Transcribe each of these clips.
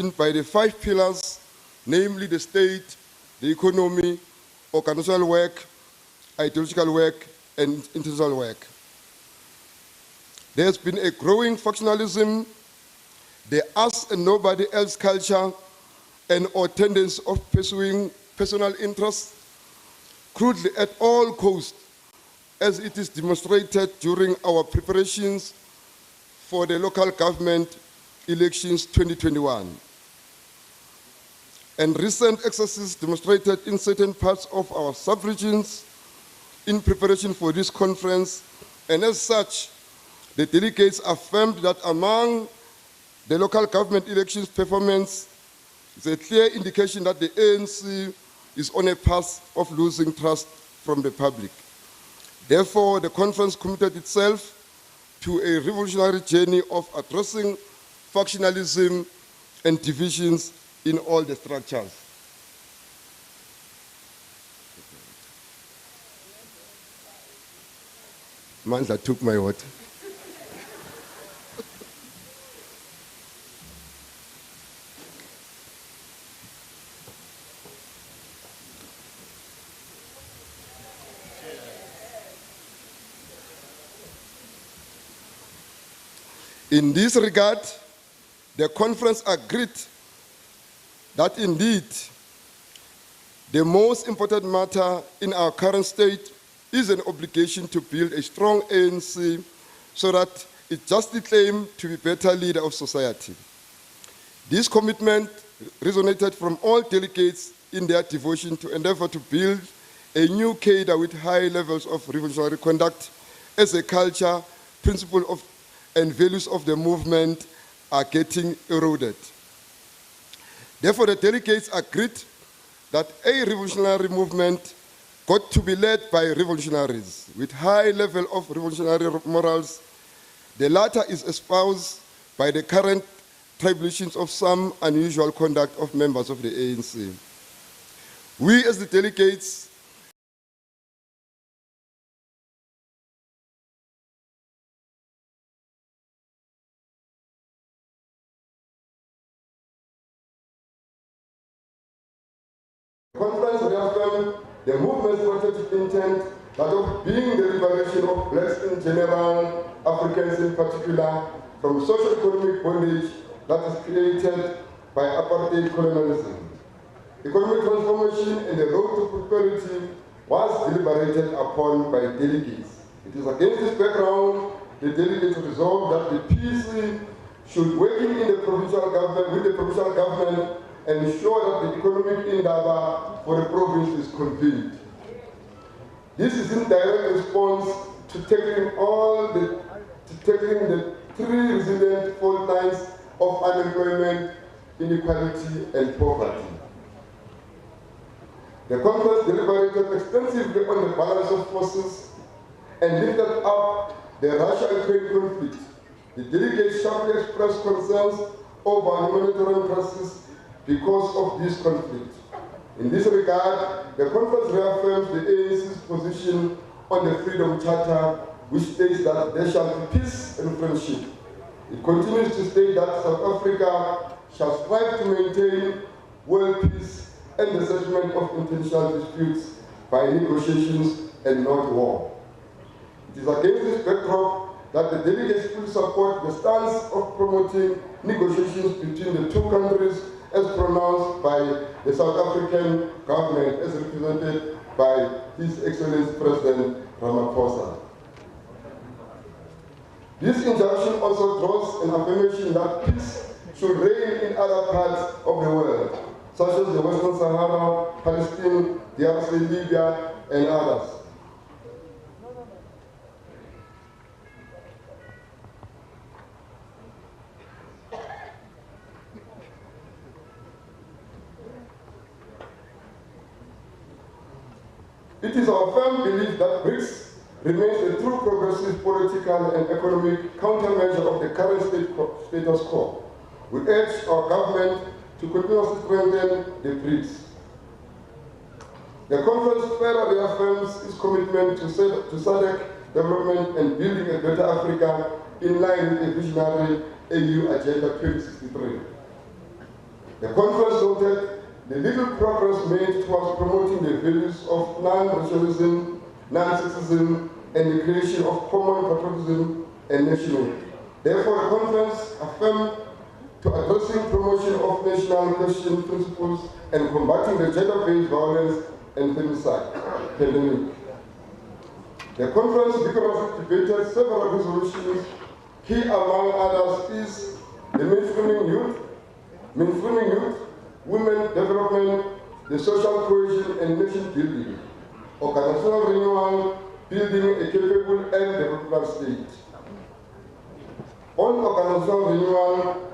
by the 5 pillars, namely the state, the economy, organizational work, ideological work, and institutional work. There has been a growing factionalism, the us and nobody else culture, and or tendency of pursuing personal interests crudely at all costs, as it is demonstrated during our preparations for the local government elections 2021. And recent excesses demonstrated in certain parts of our sub-regions in preparation for this conference, and as such, the delegates affirmed that among the local government elections performance is a clear indication that the ANC is on a path of losing trust from the public. Therefore, the conference committed itself to a revolutionary journey of addressing factionalism and divisions in all the structures. Mandla took my water. In this regard, the conference agreed that indeed the most important matter in our current state is an obligation to build a strong ANC so that it justly claims to be better leader of society. This commitment resonated from all delegates in their devotion to endeavor to build a new cadre with high levels of revolutionary conduct as a culture, principle of and values of the movement are getting eroded. Therefore, the delegates agreed that a revolutionary movement got to be led by revolutionaries with high level of revolutionary morals. The latter is espoused by the current tribulations of some unusual conduct of members of the ANC. We as the delegates conference reaffirmed the movement's strategic intent, that of being the liberation of blacks in general, Africans in particular, from socio-economic bondage that is created by apartheid colonialism. Economic transformation and the road to prosperity was deliberated upon by delegates. It is against this background the delegates resolved that the PC should working in the provincial government with the provincial government and ensure that the economic endeavor for the province is convened. This is in direct response to tackling the 3 resilient fault lines of unemployment, inequality, and poverty. The conference deliberated extensively on the balance of forces and lifted up the Russia-Ukraine conflict. The delegates sharply expressed concerns over humanitarian crisis because of this conflict. In this regard, the conference reaffirms the ANC's position on the Freedom Charter, which states that there shall be peace and friendship. It continues to state that South Africa shall strive to maintain world peace and the settlement of international disputes by negotiations and not war. It is against this backdrop that the delegates fully support the stance of promoting negotiations between the two countries as pronounced by the South African government as represented by His Excellency President Ramaphosa. This injunction also draws an affirmation that peace should reign in other parts of the world, such as the Western Sahara, Palestine, DRC, Libya, and others. It is our firm belief that BRICS remains a true progressive political and economic countermeasure of the current status quo. We urge our government to continuously strengthen the BRICS. The conference further reaffirms its commitment to SADC development and building a better Africa in line with the visionary AU Agenda 2063. The conference noted the little progress made towards promoting the values of non-racialism, non-sexism, and the creation of common patriotism and nationhood. Therefore, the conference affirmed to addressing promotion of national Christian principles and combating the gender-based violence and femicide pandemic. The conference vigorously debated several resolutions. Key among others is the mainstreaming youth, women development, the social cohesion and nation building, organizational renewal, building a capable and development state. On organizational renewal,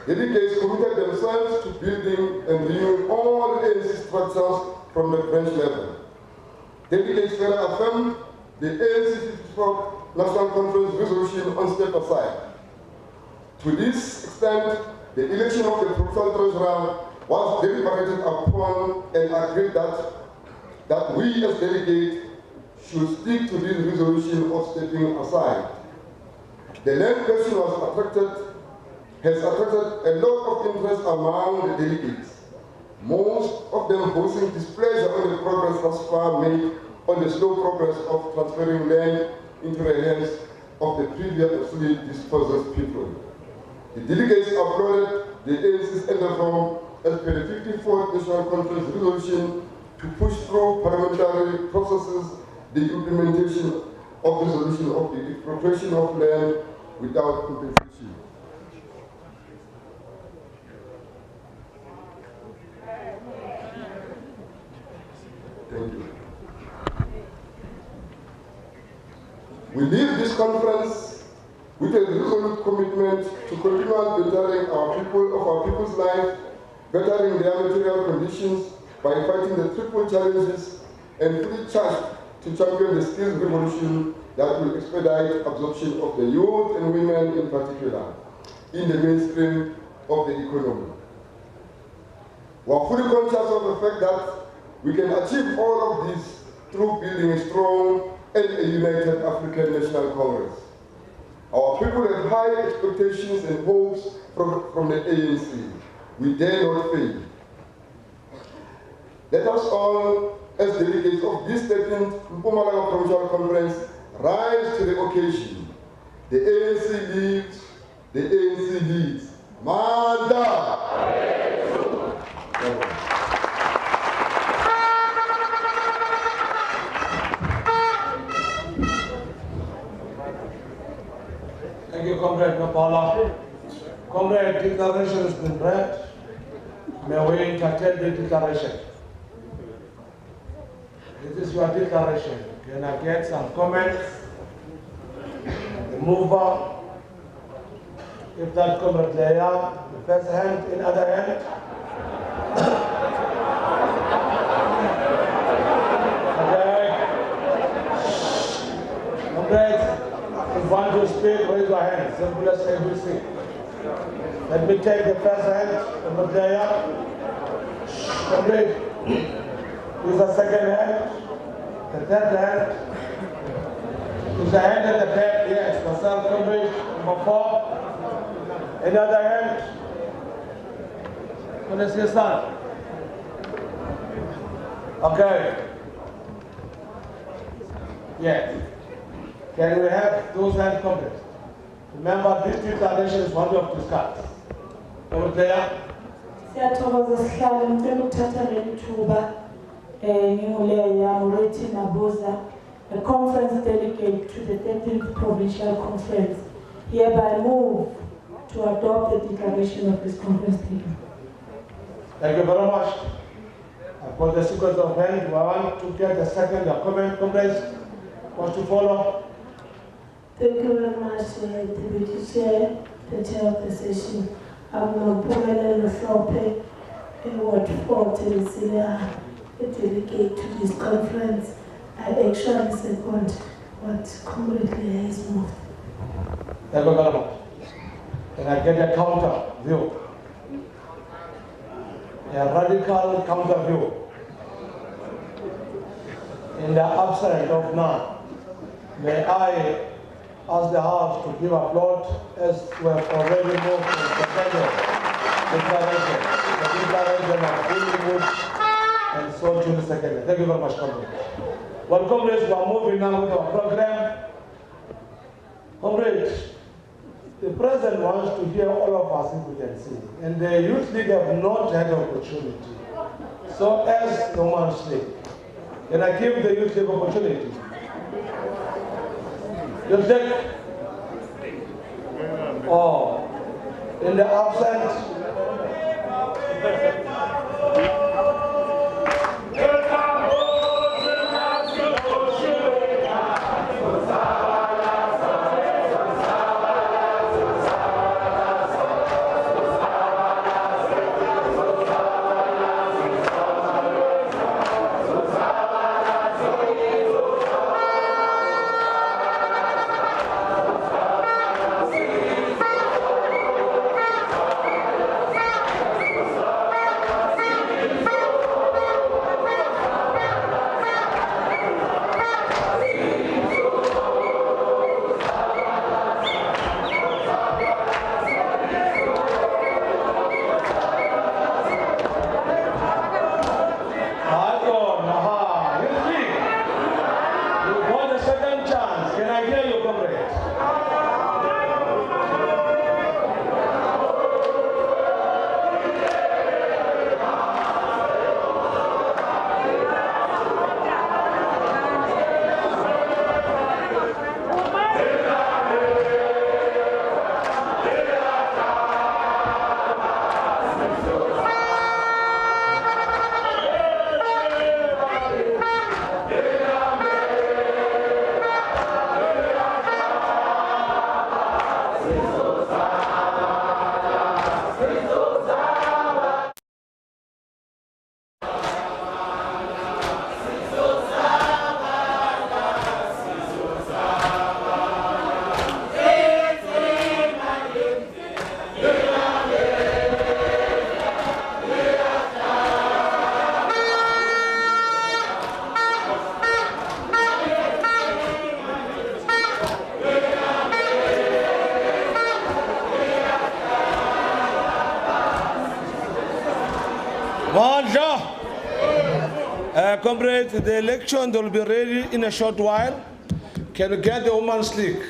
delegates committed themselves to building and renewing all ANC structures from the branch level. Delegates further affirmed the ANC 54th National Conference resolution on step aside. To this extent, the election of the provincial treasurer was deliberated upon and agreed that we as delegates should stick to this resolution of stepping aside. The land question has attracted a lot of interest among the delegates, most of them voicing displeasure on the progress thus far made on the slow progress of transferring land into the hands of the previously dispossessed people. The delegates applauded the ANC's endeavor as per the 54th National Conference resolution to push through parliamentary processes the implementation of resolution of the expropriation of land without compensation. Thank you. We leave this conference with a resolute commitment to continue bettering our people's life, bettering their material conditions by fighting the triple challenges and fully charged to champion the skills revolution that will expedite absorption of the youth and women in particular in the mainstream of the economy. We are fully conscious of the fact that we can achieve all of this through building a strong and a united African National Congress. Our people have high expectations and hopes from the ANC. We dare not fail. Let us all, as delegates of this 13th Mpumalanga Provincial Conference, rise to the occasion. The ANC lives, the ANC leads. Manda! Thank you, Comrade Mapala. Comrade, declaration has been read. May we entertain the declaration? This is your declaration. Can I get some comments? The mover. If that Comrade Leia, the first hand, in other hand. Okay. Comrades, if you want to speak, raise your hand. Simple as ABC. Let me take the first hand, Comrade Leia. Comrade, this is the second hand. The third hand. Is the hand at the back? Yes. Myself, Comrade, number 4. Another hand. Let's get started. Okay. Yes. Can we have those hands complete? Remember, this declaration is one we have discussed. Over there. Siyathokoza sihlalo ngicela ukuthatha leli thuba nginguleya Murithi Nabuza, a conference delegate to the 13th Provincial Conference, hereby move to adopt the declaration of this conference. Thank you very much. For the sequence of hand, we want to get the second comment, comrades. Want to follow? Thank you very much, Deputy Chair, the Chair of the session. I'm Mpumalanga ANC, Ward 4, Tennessee, a delegate to this conference. I actually second what Comrade Leia has moved. Thank you very much. Can I get a counter view? A radical counter view. In the absence of none, may I ask the House to give applause as we have already moved to the declaration of Greenwood and so June 2nd. Thank you very much, comrades. Well, comrades, we are moving now with our program. Comrades, the President wants to hear all of us if we can see, and the Youth League have not had the opportunity. So as no man's sake, can I give the Youth League opportunity? Youth League? Oh, in the absence. Comrades, the election will be ready in a short while. Can we get the Women's League?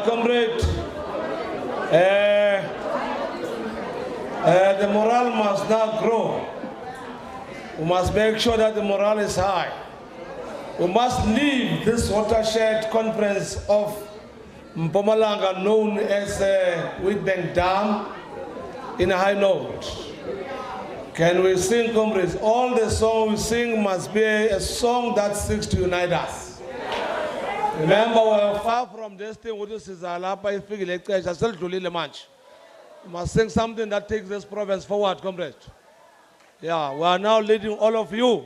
Comrade, the morale must now grow. We must make sure that the morale is high. We must leave this watershed conference of Mpumalanga, known as Witbank Dam, in a high note. Can we sing, comrades? All the song we sing must be a song that seeks to unite us. Remember, we're far from this thing, which is Alapa, we must sing something that takes this province forward, comrades. Yeah, we are now leading all of you.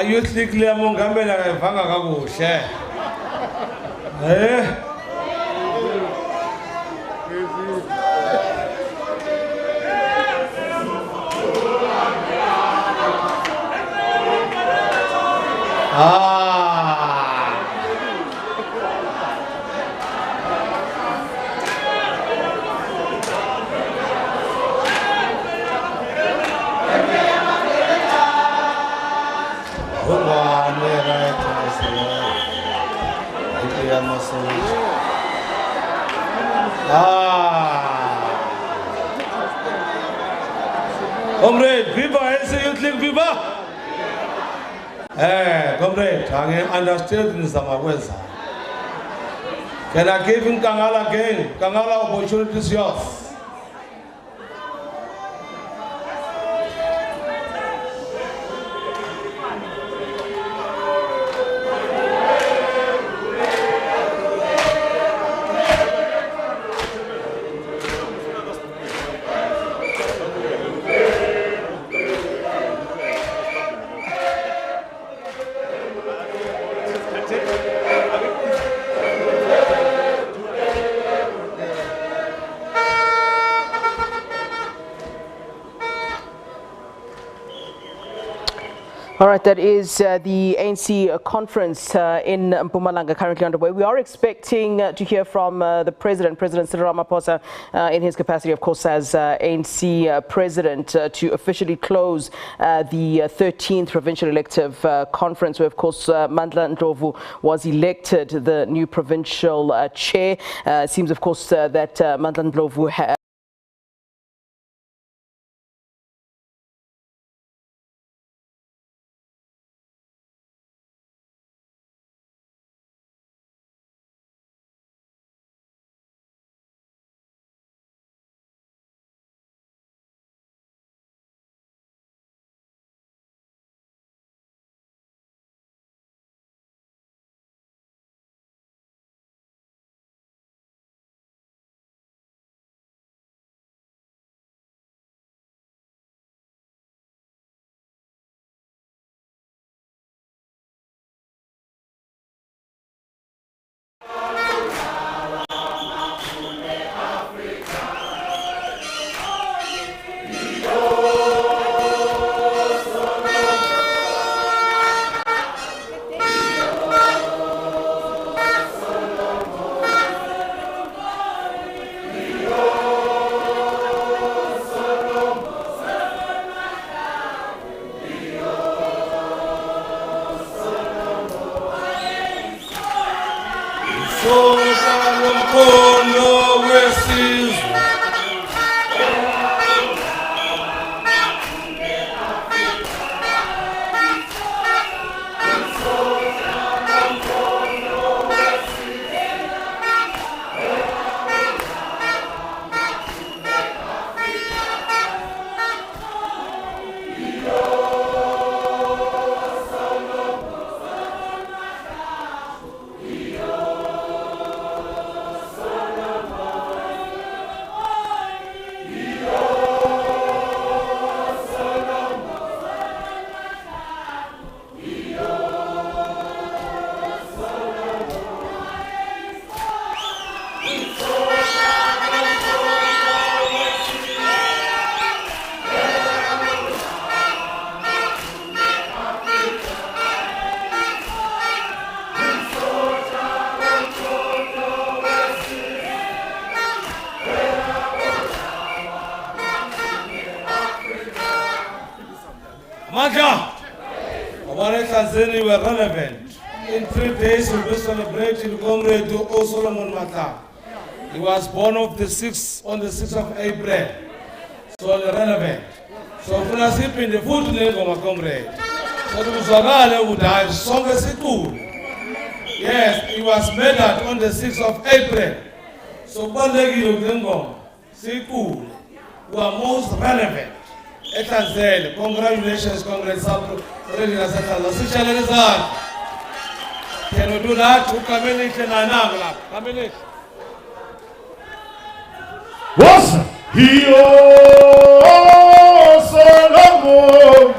Youth clear Mungambela Vanga Gabu, share. Comrade, viva ANC Youth League, viva! Comrade, I understood in Samaweza. Can I give him Kangala again? Kangala, opportunity is yours. All right, that is the ANC conference in Mpumalanga currently underway. We are expecting to hear from the President Cyril Ramaphosa, in his capacity, of course, as ANC President, to officially close the 13th provincial elective conference, where, of course, Mandla Ndlovu was elected the new provincial chair. It seems, of course, that Mandla Ndlovu We were relevant. In 3 days, we will celebrate Comrade O. Solomon Mata. He was born on the 6th of April. So relevant. So when I sleep in the food name of my comrade. So it was who died, songest cool. Yes, he was murdered on the 6th of April. So Balegi Udengo, Siku, who are most relevant. Etazel, congratulations, Comrade Sabro. Can we do that? What's Hio Solomon?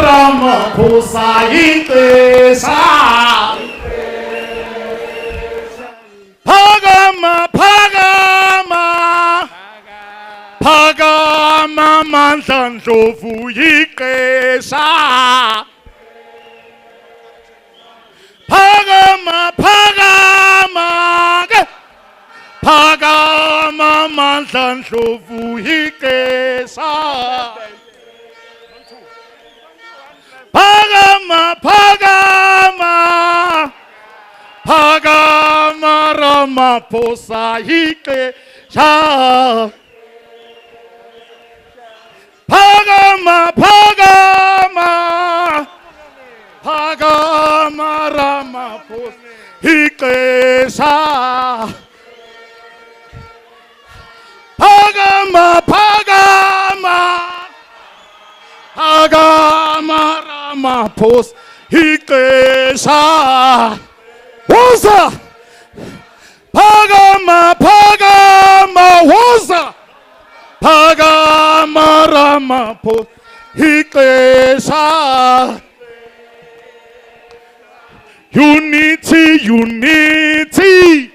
Rama Ramaphosa ixesha. Phakama, phakama, phakama mandla ndlovu ixesha. Phakama, phakama, phakama mandla ndlovu ixesha. Phakama, phakama, phakama Ramaphosa ixesha. Phakama, phakama, phakama Ramaphosa ixesha. Phakama, phakama, phakama Ramaphosa ixesha. Woza! Phakama, phakama, woza! Phakama Ramaphosa ixesha. Unity, unity,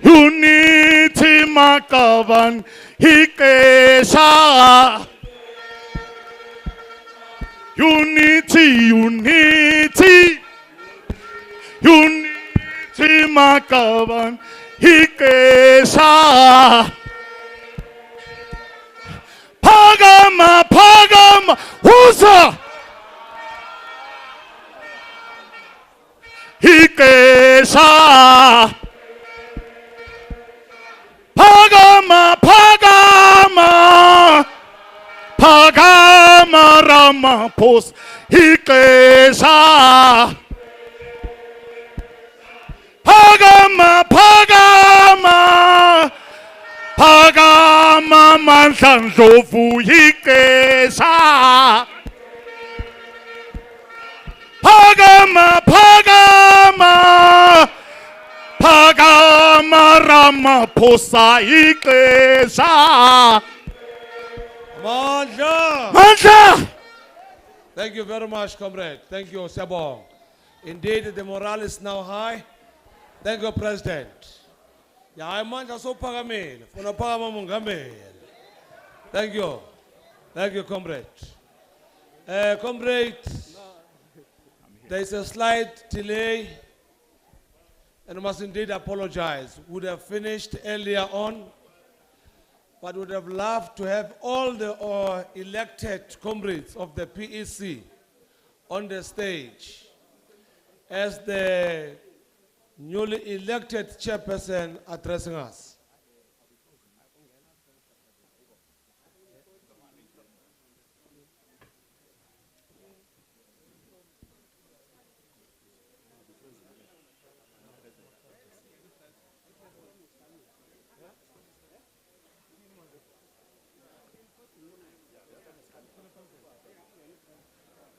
unity makaban ixesha. Unity, unity, unity makaban ixesha. Phakama, phakama, woza! Ixesha. Phakama, phakama, phakama Ramaphosa ixesha. Phakama, phakama, phakama mandla ndlovu ixesha. Phakama, phakama, phakama Ramaphosa ixesha. Mandla! Mandla! Thank you very much, comrade. Thank you, Sebong. Indeed, the morale is now high. Thank you, President. Ya manje sophakamile, funa phakama mongameli. Thank you. Thank you, comrade. Comrade, there is a slight delay, and I must indeed apologize. Would have finished earlier on, but would have loved to have all the elected comrades of the PEC on the stage as the newly elected chairperson addressing us.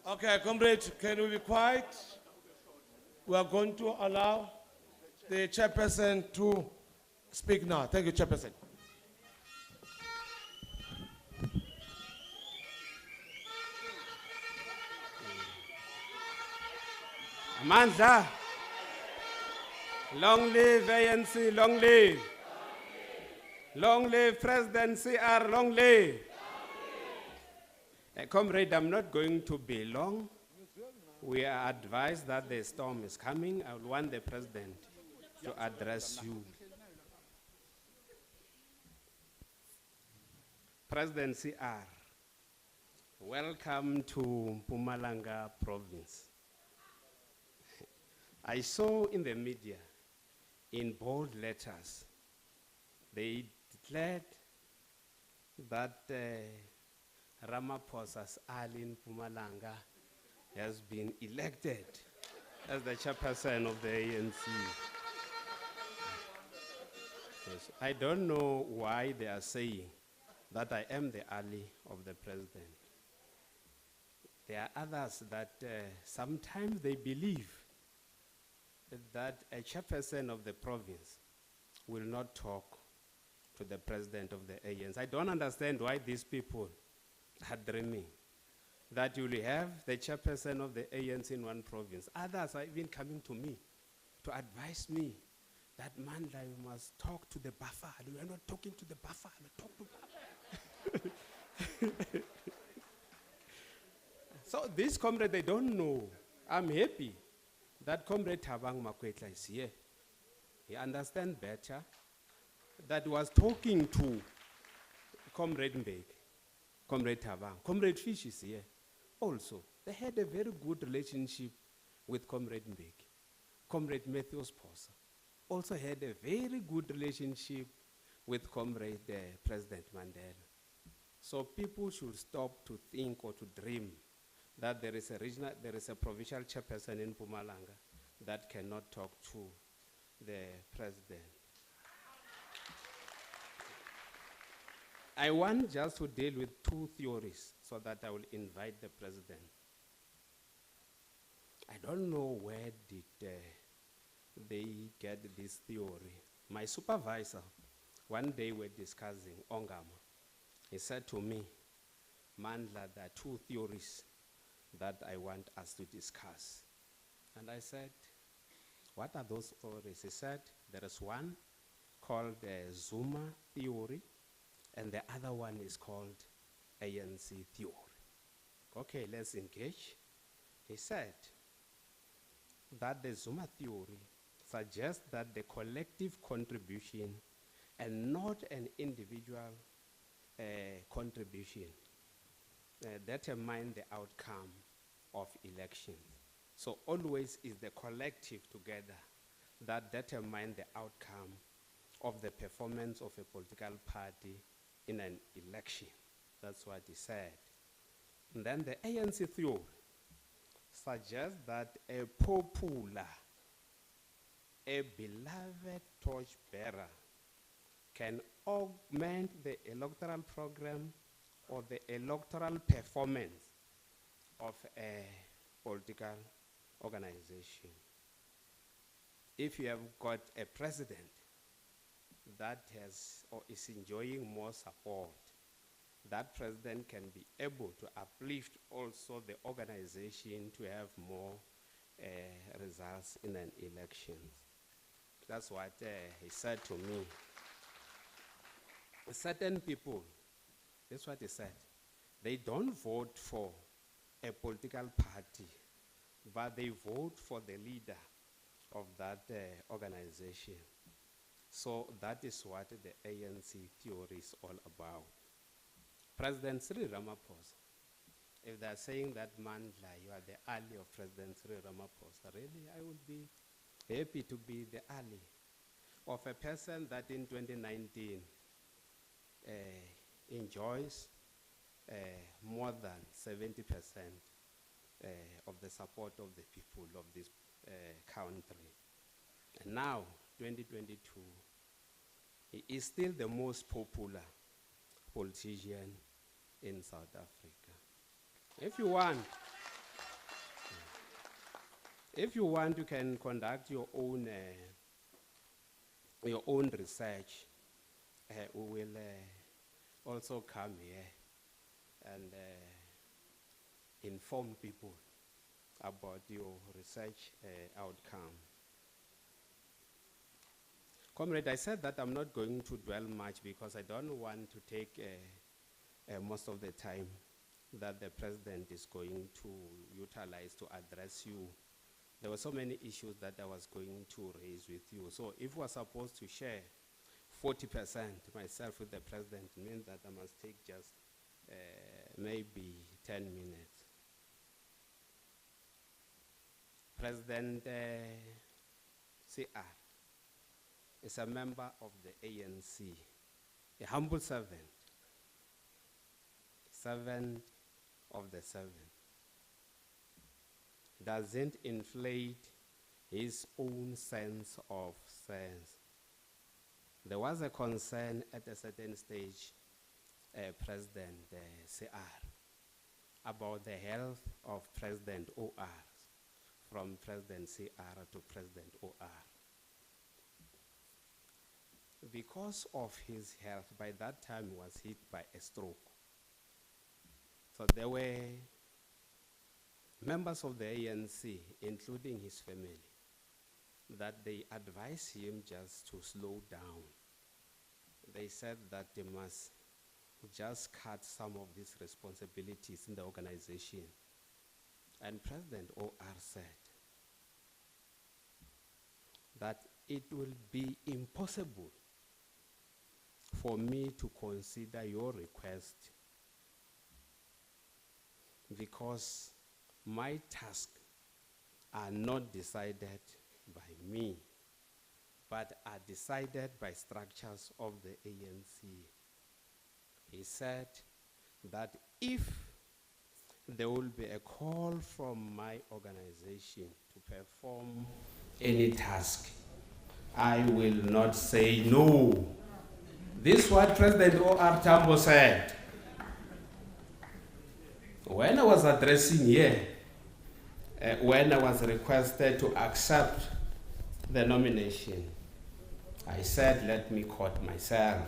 Okay, comrade, can we be quiet? We are going to allow the chairperson to speak now. Thank you, chairperson. Mandla, long live ANC, long live. Long live President CR, long live. Comrade, I'm not going to be long. We are advised that the storm is coming. I would want the President to address you. President CR, welcome to Mpumalanga province. I saw in the media, in bold letters, they declared that Ramaphosa's Alin Mpumalanga has been elected as the chairperson of the ANC. Yes, I don't know why they are saying that I am the ally of the president. There are others that sometimes they believe that a chairperson of the province will not talk to the president of the ANC. I don't understand why these people are dreaming. that you will have the chairperson of the ANC in one province. Others are even coming to me to advise me that, Mandla, you must talk to the buffer. We are not talking to the buffer. Talk to buffer. So this comrade, they don't know. I'm happy that Comrade Thabang Makwetla is here. He understands better that was talking to Comrade Mbeki, Comrade Thabang. Comrade Fish is here also. They had a very good relationship with Comrade Mbeki. Comrade Matthews Posa also had a very good relationship with Comrade President Mandela. So people should stop to think or to dream that there is a provincial chairperson in Mpumalanga that cannot talk to the president. I want just to deal with two theories so that I will invite the president. I don't know where did they get this theory. My supervisor, one day we're discussing Ongama. He said to me, Mandla, there are two theories that I want us to discuss. And I said, what are those theories? He said, there is one called the Zuma theory, and the other one is called ANC theory. Okay, let's engage. He said that the Zuma theory suggests that the collective contribution and not an individual contribution determine the outcome of elections. So always is the collective together that determine the outcome of the performance of a political party in an election. That's what he said. And then the ANC theory suggests that a popular, a beloved torchbearer can augment the electoral program or the electoral performance of a political organization. If you have got a president that has or is enjoying more support, that president can be able to uplift also the organization to have more results in an election. That's what he said to me. Certain people, that's what he said, they don't vote for a political party, but they vote for the leader of that organization. So that is what the ANC theory is all about. President Cyril Ramaphosa, if they're saying that, Mandla, you are the ally of President Cyril Ramaphosa, really, I would be happy to be the ally of a person that in 2019 enjoys more than 70% of the support of the people of this country. And now, 2022, he is still the most popular politician in South Africa. If you want, you can conduct your own research. We will also come here and inform people about your research outcome. Comrade, I said that I'm not going to dwell much because I don't want to take most of the time that the president is going to utilize to address you. There were so many issues that I was going to raise with you. So if we're supposed to share 40% myself with the president, it means that I must take just maybe 10 minutes. President CR is a member of the ANC, a humble servant of the servant. Doesn't inflate his own sense of sense. There was a concern at a certain stage, President CR, about the health of President OR, from President CR to President OR. Because of his health, by that time he was hit by a stroke. So there were members of the ANC, including his family, that they advised him just to slow down. They said that they must just cut some of these responsibilities in the organization. And President OR said that it will be impossible for me to consider your request because my tasks are not decided by me, but are decided by structures of the ANC. He said that if there will be a call from my organization to perform any task, I will not say no. This is what President O.R. Tambo said. When I was addressing here, when I was requested to accept the nomination, I said, let me quote myself.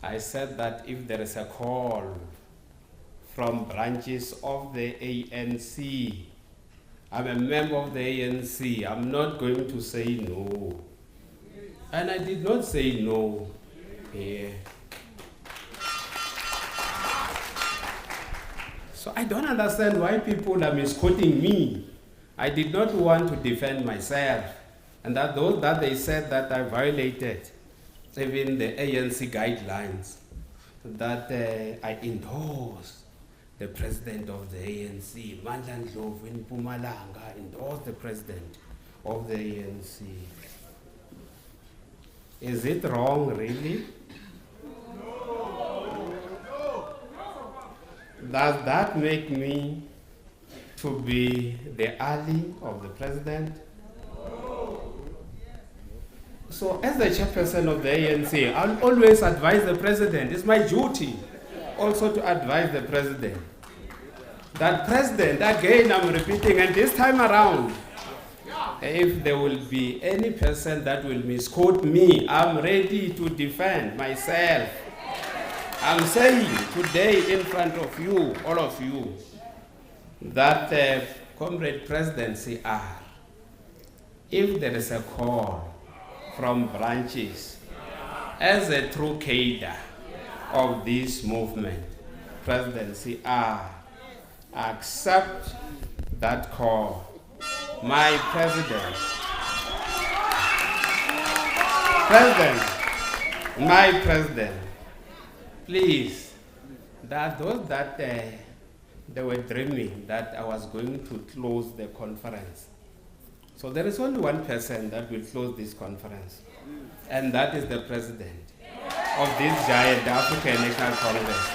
I said that if there is a call from branches of the ANC, I'm a member of the ANC, I'm not going to say no. And I did not say no here. So I don't understand why people are misquoting me. I did not want to defend myself. And that those that they said that I violated, even the ANC guidelines, that I endorsed the president of the ANC, Mandla in Mpumalanga, endorsed the president of the ANC. Is it wrong, really? Does that make me to be the ally of the president? So as the chairperson of the ANC, I'll always advise the president. It's my duty also to advise the president. That president, again I'm repeating, and this time around, if there will be any person that will misquote me, I'm ready to defend myself. I'm saying today in front of you, all of you, that Comrade President CR, if there is a call from branches as a true cadre of this movement, President CR, accept that call. My my president, please, that those that they were dreaming that I was going to close the conference. So there is only one person that will close this conference, and that is the president of this giant African National Congress.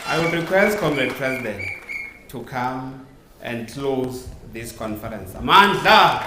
I would request Comrade President to come and close this conference. Amandla!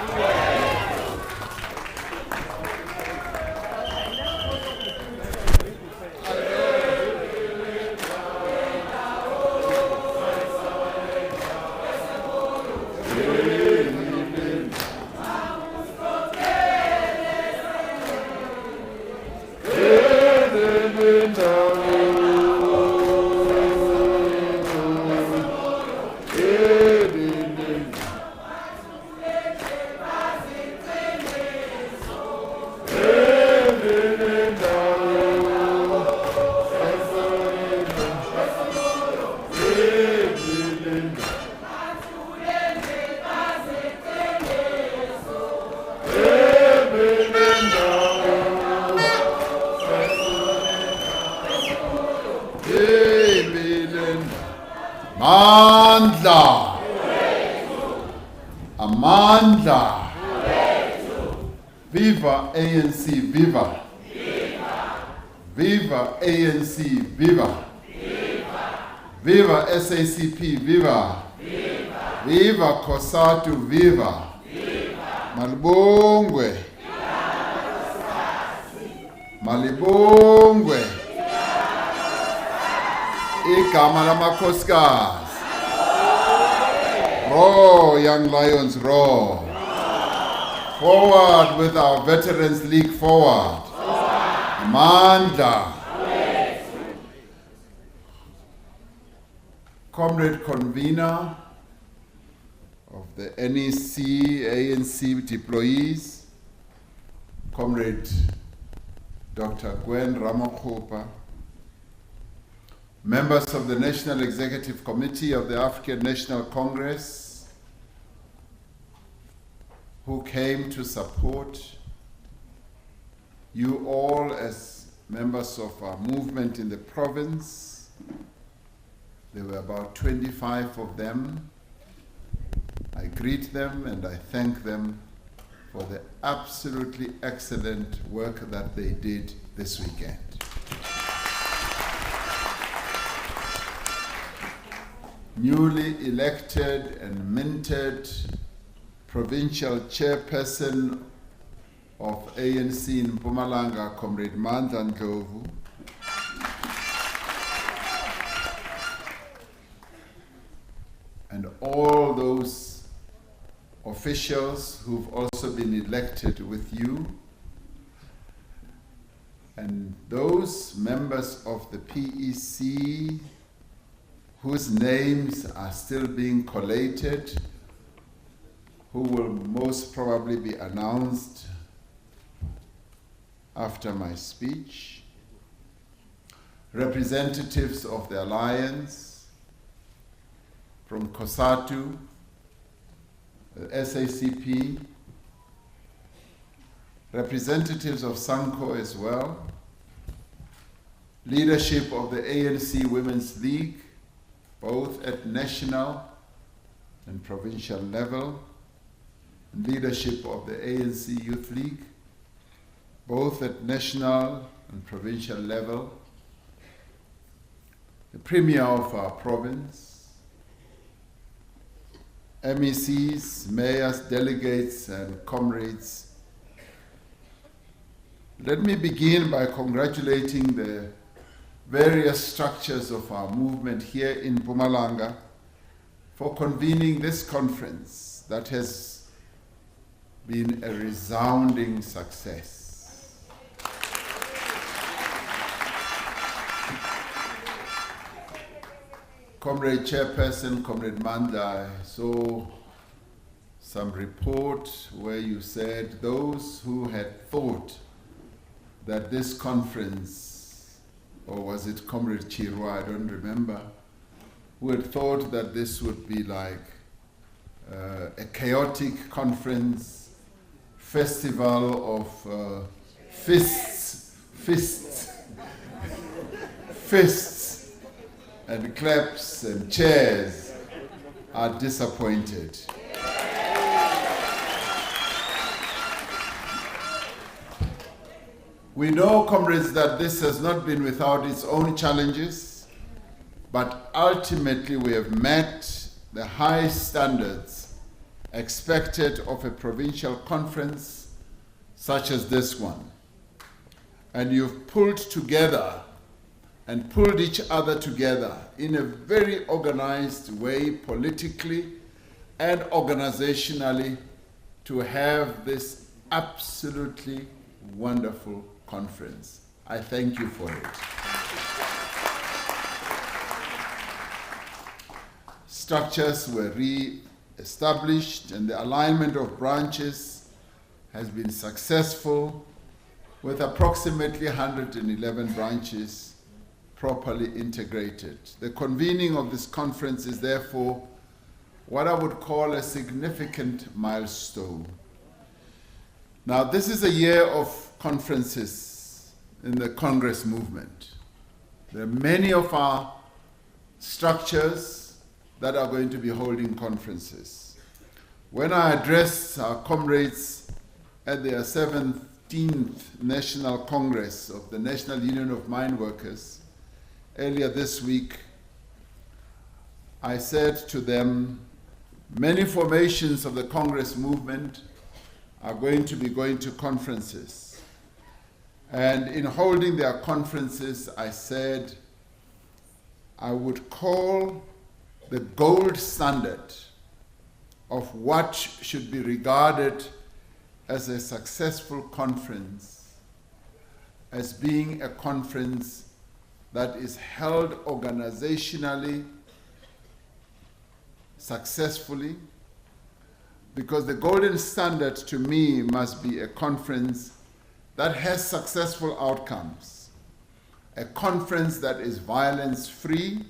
Amandla. Amandla. Viva ANC, viva. Viva ANC, viva. Viva SACP, viva. Viva COSATU, viva. Malibongwe. Malibongwe. Igama lamakhosikazi. Roar, young lions, roar. Forward with our Veterans League, forward. Amandla. Comrade Convener, of the NEC, ANC deployees, Comrade Dr. Gwen Ramaphosa, members of the National Executive Committee of the African National Congress, who came to support you all as members of our movement in the province. There were about 25 of them. I greet them and I thank them for the absolutely excellent work that they did this weekend. Newly elected and minted provincial chairperson of ANC in Mpumalanga, Comrade Ndlovu, and all those officials who've also been elected with you, and those members of the PEC whose names are still being collated, who will most probably be announced after my speech, representatives of the Alliance from COSATU, the SACP, representatives of SANCO as well, leadership of the ANC Women's League, both at national and provincial level, and leadership of the ANC Youth League, both at national and provincial level, the Premier of our province, MECs, mayors, delegates, and comrades. Let me begin by congratulating the various structures of our movement here in Mpumalanga for convening this conference that has been a resounding success. Comrade Chairperson, Comrade Manda, I saw some report where you said those who had thought that this conference, or was it Comrade Chirwa, I don't remember, who had thought that this would be like a chaotic conference, festival of fists, and claps and chairs, are disappointed. We know, comrades, that this has not been without its own challenges, but ultimately we have met the high standards expected of a provincial conference such as this one. And you've pulled together and pulled each other together in a very organized way, politically and organizationally, to have this absolutely wonderful conference. I thank you for it. Structures were re-established and the alignment of branches has been successful, with approximately 111 branches properly integrated. The convening of this conference is therefore what I would call a significant milestone. Now, this is a year of conferences in the Congress movement. There are many of our structures that are going to be holding conferences. When I addressed our comrades at their 17th National Congress of the National Union of Mine Workers earlier this week, I said to them, many formations of the Congress movement are going to be going to conferences. And in holding their conferences, I said I would call the gold standard of what should be regarded as a successful conference as being a conference that is held organizationally, successfully, because the golden standard to me must be a conference that has successful outcomes, a conference that is violence-free,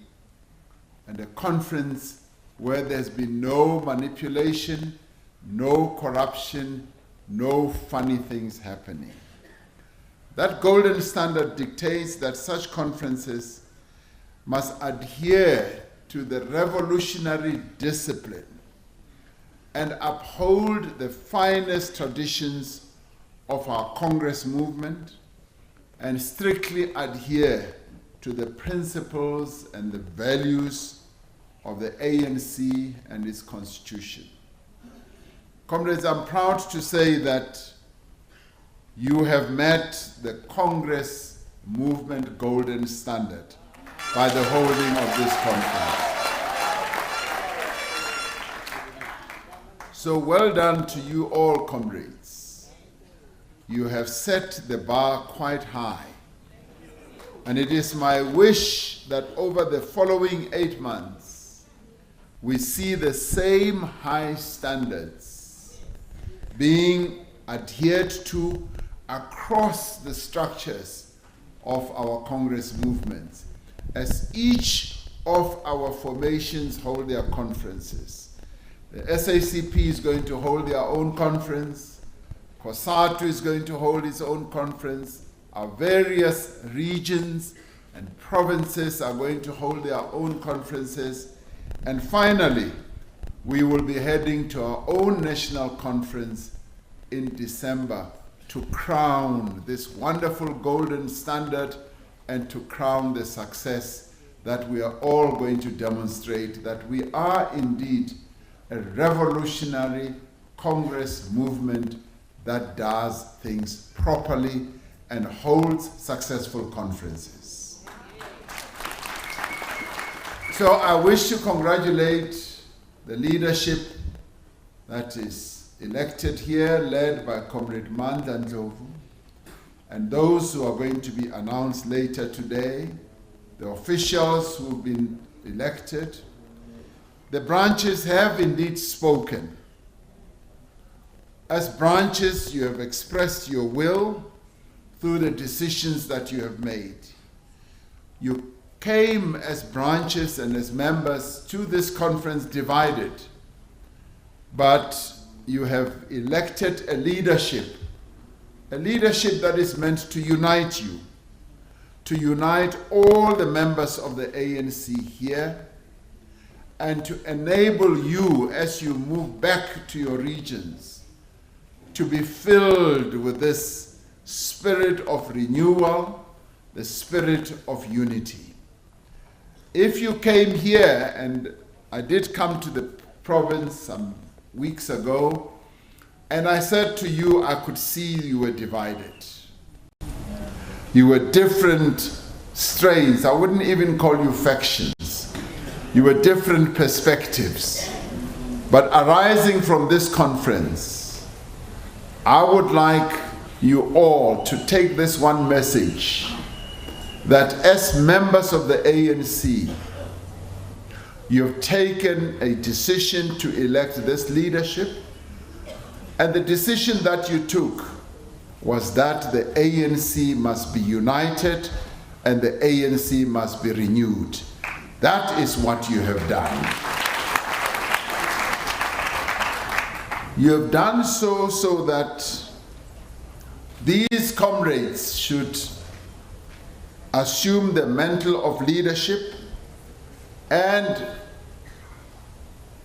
and a conference where there's been no manipulation, no corruption, no funny things happening. That golden standard dictates that such conferences must adhere to the revolutionary discipline and uphold the finest traditions of our Congress movement and strictly adhere to the principles and the values of the ANC and its constitution. Comrades, I'm proud to say that you have met the Congress movement golden standard by the holding of this conference. So well done to you all, comrades. You have set the bar quite high. And it is my wish that over the following 8 months, we see the same high standards being adhered to across the structures of our Congress movements, as each of our formations hold their conferences. The SACP is going to hold their own conference, COSATU is going to hold its own conference, our various regions and provinces are going to hold their own conferences, and finally, we will be heading to our own national conference in December to crown this wonderful golden standard and to crown the success that we are all going to demonstrate that we are indeed a revolutionary Congress movement that does things properly and holds successful conferences. So I wish to congratulate the leadership that is elected here, led by Comrade Mandla Ndlovu, and those who are going to be announced later today, the officials who have been elected. The branches have indeed spoken. As branches, you have expressed your will through the decisions that you have made. You came as branches and as members to this conference divided, but you have elected a leadership that is meant to unite you, to unite all the members of the ANC here, and to enable you as you move back to your regions to be filled with this spirit of renewal, the spirit of unity. If you came here, and I did come to the province some weeks ago, and I said to you, I could see you were divided. You were different strains. I wouldn't even call you factions. You were different perspectives. But arising from this conference, I would like you all to take this one message, that as members of the ANC, you've taken a decision to elect this leadership, and the decision that you took was that the ANC must be united and the ANC must be renewed. That is what you have done. You have done so that these comrades should assume the mantle of leadership and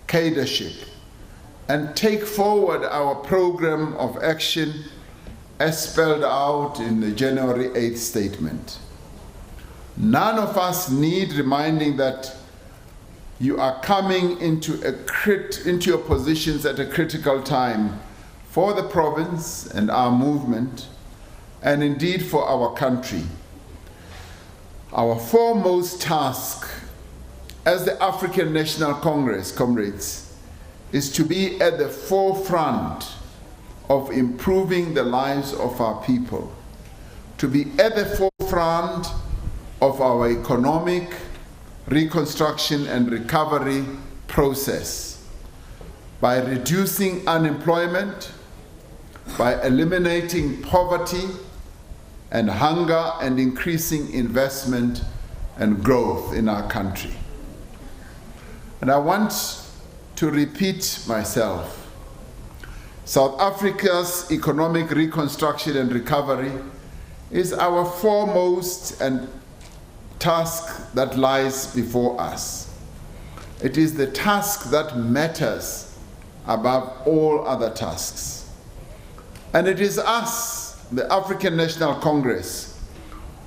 cadership and take forward our program of action as spelled out in the January 8th statement. None of us need reminding that you are coming into your positions at a critical time for the province and our movement, and indeed for our country. Our foremost task as the African National Congress, comrades, is to be at the forefront of improving the lives of our people, to be at the forefront of our economic reconstruction and recovery process, by reducing unemployment, by eliminating poverty and hunger, and increasing investment and growth in our country. And I want to repeat myself. South Africa's economic reconstruction and recovery is our foremost and task that lies before us. It is the task that matters above all other tasks. And it is us, the African National Congress,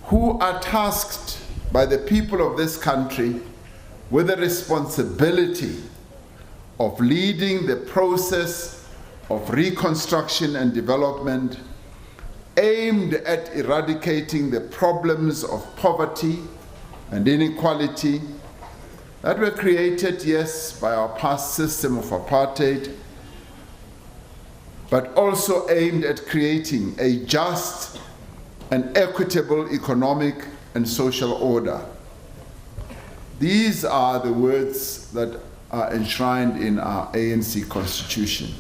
who are tasked by the people of this country with the responsibility of leading the process of reconstruction and development aimed at eradicating the problems of poverty and inequality that were created, yes, by our past system of apartheid, but also aimed at creating a just and equitable economic and social order. These are the words that are enshrined in our ANC Constitution.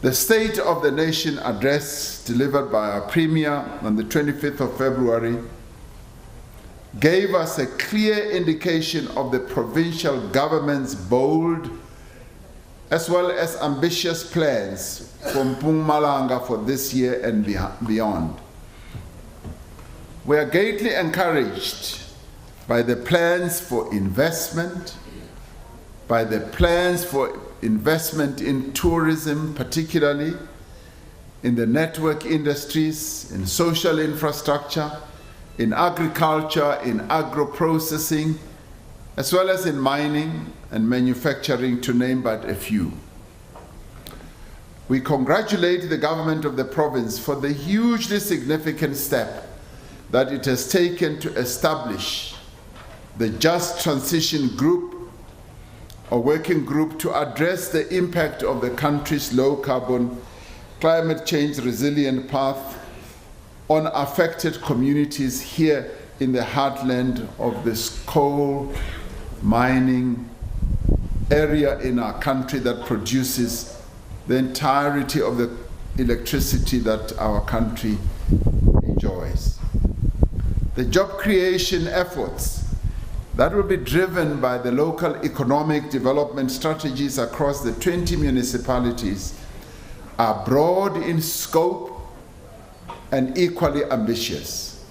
The State of the Nation address delivered by our Premier on the 25th of February gave us a clear indication of the provincial government's bold as well as ambitious plans for Mpumalanga for this year and beyond. We are greatly encouraged by the plans for investment, by the plans for investment in tourism, particularly in the network industries, in social infrastructure, in agriculture, in agro-processing, as well as in mining and manufacturing, to name but a few. We congratulate the government of the province for the hugely significant step that it has taken to establish the Just Transition Group, a working group to address the impact of the country's low-carbon, climate change resilient path on affected communities here in the heartland of this coal mining area in our country that produces the entirety of the electricity that our country enjoys. The job creation efforts that will be driven by the local economic development strategies across the 20 municipalities are broad in scope and equally ambitious.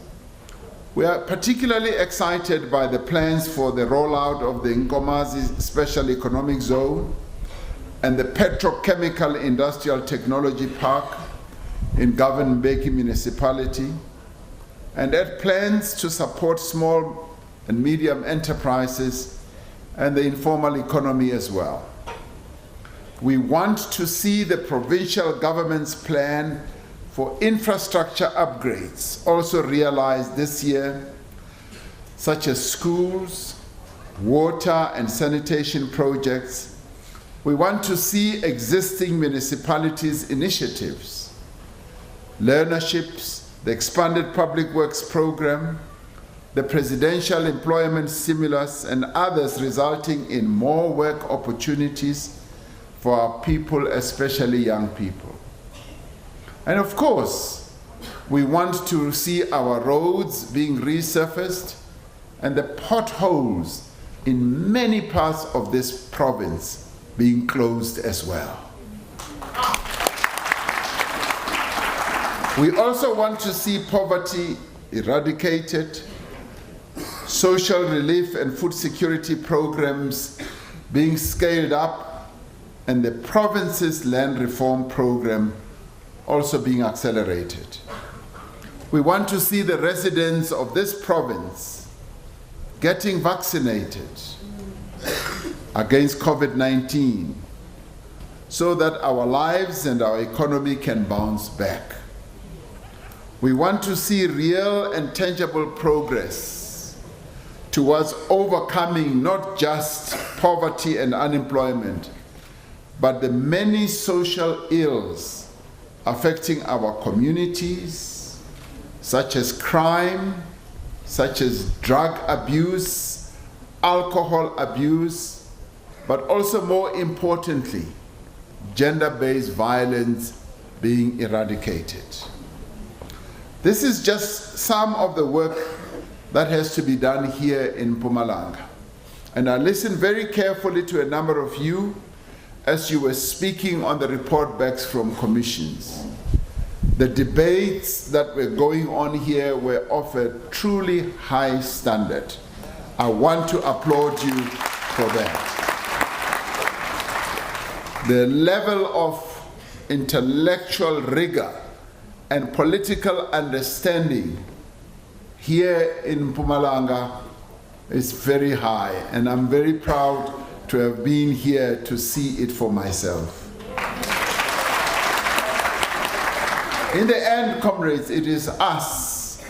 We are particularly excited by the plans for the rollout of the Nkomazi Special Economic Zone and the Petrochemical Industrial Technology Park in Govan Mbeki Municipality, and at plans to support small and medium enterprises and the informal economy as well. We want to see the provincial government's plan for infrastructure upgrades also realized this year, such as schools, water and sanitation projects. We want to see existing municipalities' initiatives, learnerships, the expanded public works program, the presidential employment stimulus, and others resulting in more work opportunities for our people, especially young people. And of course, we want to see our roads being resurfaced and the potholes in many parts of this province being closed as well. We also want to see poverty eradicated, social relief and food security programs being scaled up, and the province's land reform program also being accelerated. We want to see the residents of this province getting vaccinated against COVID-19 so that our lives and our economy can bounce back. We want to see real and tangible progress towards overcoming not just poverty and unemployment, but the many social ills affecting our communities, such as crime, such as drug abuse, alcohol abuse, but also more importantly, gender-based violence being eradicated. This is just some of the work that has to be done here in Mpumalanga. And I listened very carefully to a number of you as you were speaking on the report backs from commissions. The debates that were going on here were of a truly high standard. I want to applaud you for that. The level of intellectual rigor and political understanding here in Mpumalanga is very high, and I'm very proud to have been here to see it for myself. In the end, comrades, it is us,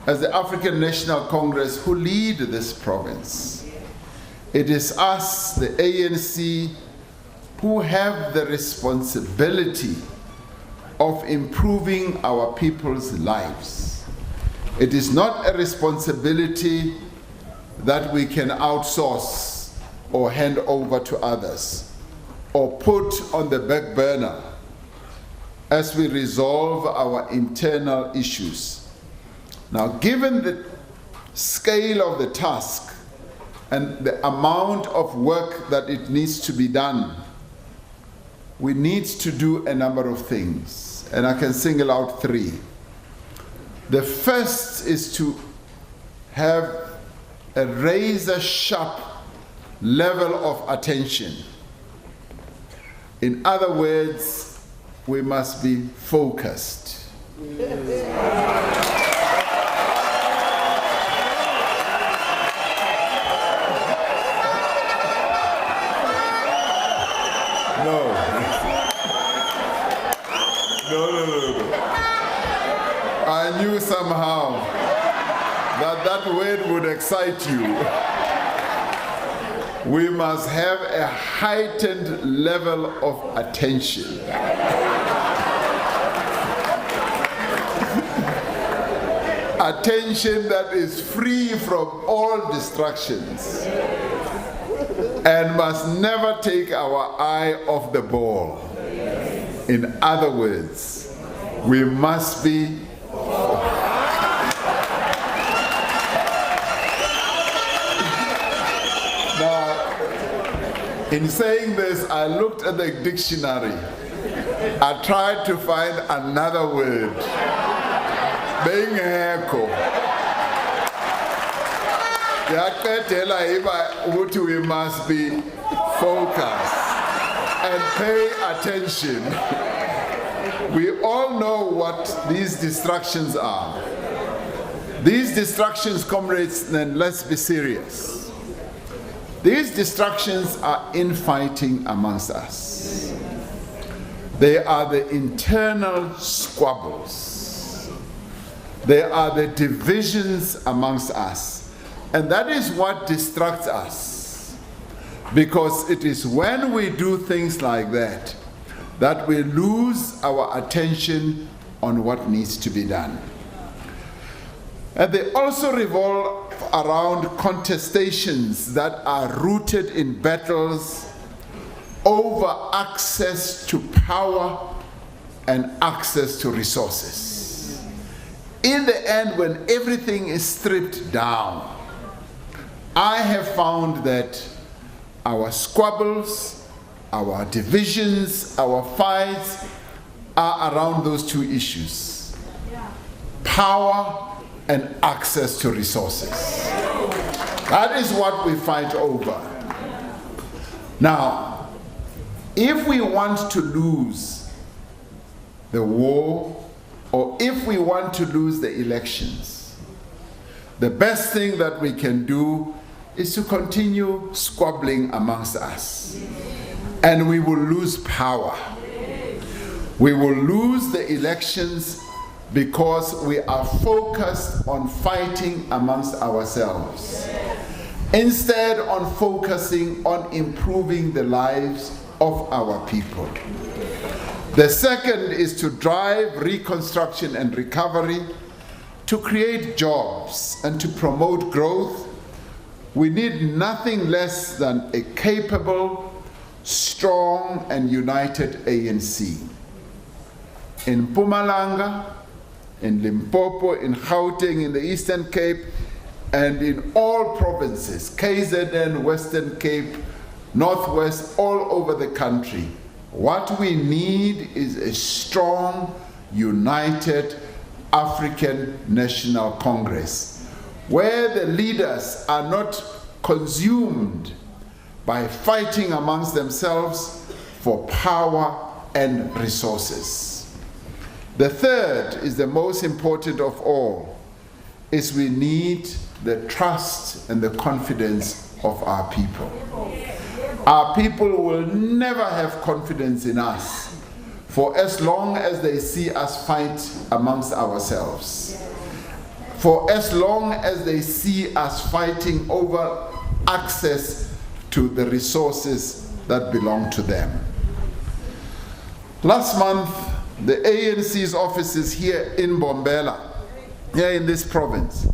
as the African National Congress, who lead this province. It is us, the ANC, who have the responsibility of improving our people's lives. It is not a responsibility that we can outsource or hand over to others or put on the back burner as we resolve our internal issues. Now, given the scale of the task and the amount of work that it needs to be done, we need to do a number of things, and I can single out three. The first is to have a razor-sharp level of attention. In other words, we must be focused. No. I knew somehow that that word would excite you. We must have a heightened level of attention. Attention that is free from all distractions and must never take our eye off the ball. In other words, we must be in saying this, I looked at the dictionary. I tried to find another word. Bengeko. We must be focused and pay attention. We all know what these distractions are. These distractions, comrades, then let's be serious. These distractions are infighting amongst us. They are the internal squabbles. They are the divisions amongst us. And that is what distracts us. Because it is when we do things like that, that we lose our attention on what needs to be done. And they also revolve around contestations that are rooted in battles over access to power and access to resources. In the end, when everything is stripped down, I have found that our squabbles, our divisions, our fights are around those two issues. Power and access to resources. That is what we fight over. Now, if we want to lose the war, or if we want to lose the elections, the best thing that we can do is to continue squabbling amongst us. And we will lose power. We will lose the elections because we are focused on fighting amongst ourselves, instead on focusing on improving the lives of our people. The second is to drive reconstruction and recovery, to create jobs and to promote growth, We need nothing less than a capable, strong, and united ANC. In Mpumalanga, in Limpopo, in Gauteng, in the Eastern Cape, and in all provinces, KZN, Western Cape, Northwest, all over the country. What we need is a strong, united African National Congress, where the leaders are not consumed by fighting amongst themselves for power and resources. The third is the most important of all, is we need the trust and the confidence of our people. Our people will never have confidence in us for as long as they see us fight amongst ourselves. For as long as they see us fighting over access to the resources that belong to them. Last month, the ANC's offices here in Bombela, here in this province,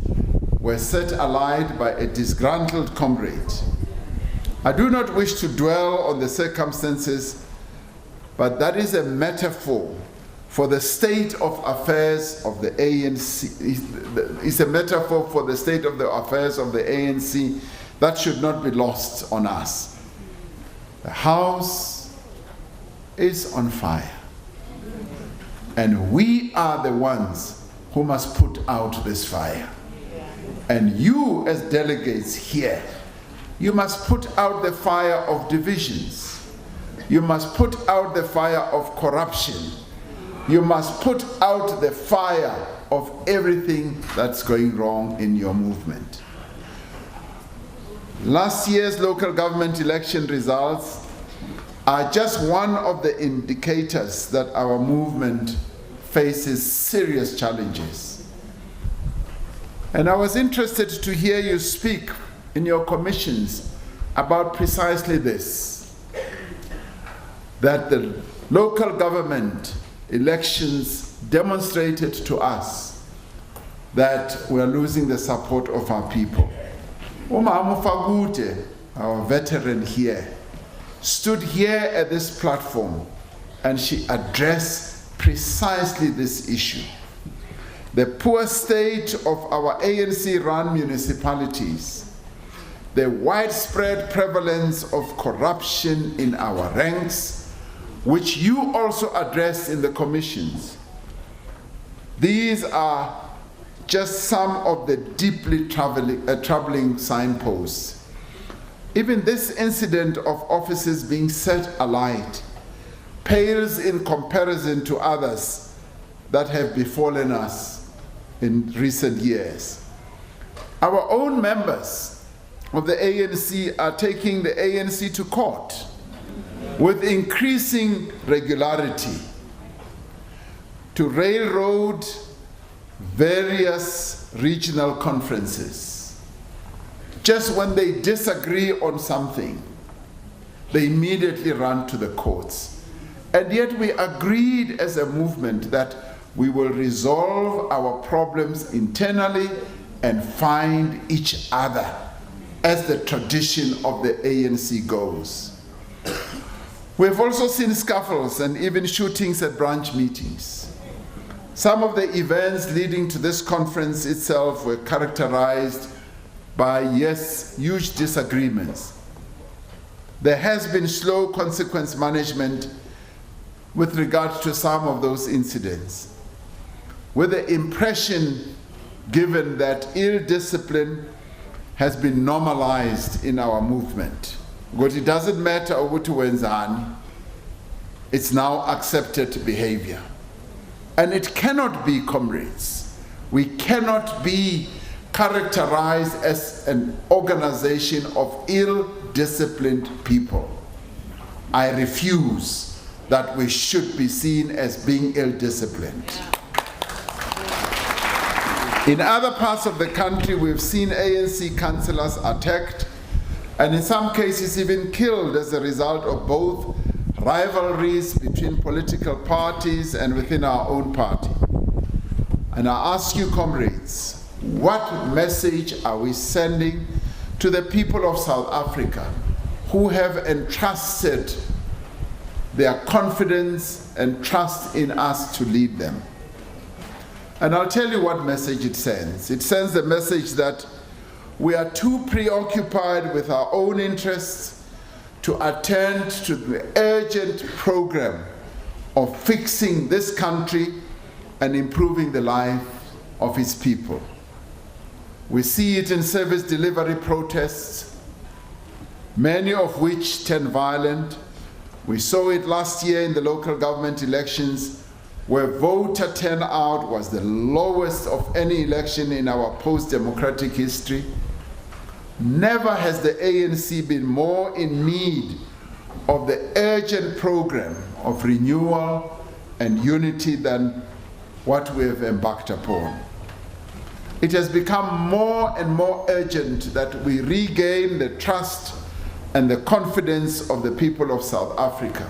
were set alight by a disgruntled comrade. I do not wish to dwell on the circumstances, but that is a metaphor for the state of affairs of the ANC. It's a metaphor for the state of the affairs of the ANC that should not be lost on us. The house is on fire. And we are the ones who must put out this fire. And you as delegates here, you must put out the fire of divisions. You must put out the fire of corruption. You must put out the fire of everything that's going wrong in your movement. Last year's local government election results are just one of the indicators that our movement faces serious challenges. And I was interested to hear you speak in your commissions about precisely this, that the local government elections demonstrated to us that we are losing the support of our people. Umama Fagute, our veteran here, stood here at this platform and she addressed precisely this issue. The poor state of our ANC-run municipalities, the widespread prevalence of corruption in our ranks, which you also addressed in the commissions. These are just some of the deeply troubling signposts. Even this incident of offices being set alight pales in comparison to others that have befallen us in recent years. Our own members of the ANC are taking the ANC to court with increasing regularity to railroad various regional conferences. Just when they disagree on something, they immediately run to the courts. And yet we agreed as a movement that we will resolve our problems internally and find each other, as the tradition of the ANC goes. We've also seen scuffles and even shootings at branch meetings. Some of the events leading to this conference itself were characterized by, yes, huge disagreements. There has been slow consequence management with regard to some of those incidents, with the impression given that ill discipline has been normalized in our movement. But it doesn't matter ukuthi wenzani, it's now accepted behavior. And it cannot be, comrades. We cannot be characterized as an organization of ill-disciplined people. I refuse that we should be seen as being ill-disciplined. In other parts of the country, we've seen ANC councillors attacked and in some cases even killed as a result of both rivalries between political parties and within our own party. And I ask you, comrades, what message are we sending to the people of South Africa who have entrusted their confidence and trust in us to lead them. And I'll tell you what message it sends. It sends the message that we are too preoccupied with our own interests to attend to the urgent program of fixing this country and improving the life of its people. We see it in service delivery protests, many of which turn violent. We saw it last year in the local government elections, where voter turnout was the lowest of any election in our post-democratic history. Never has the ANC been more in need of the urgent program of renewal and unity than what we have embarked upon. It has become more and more urgent that we regain the trust and the confidence of the people of South Africa.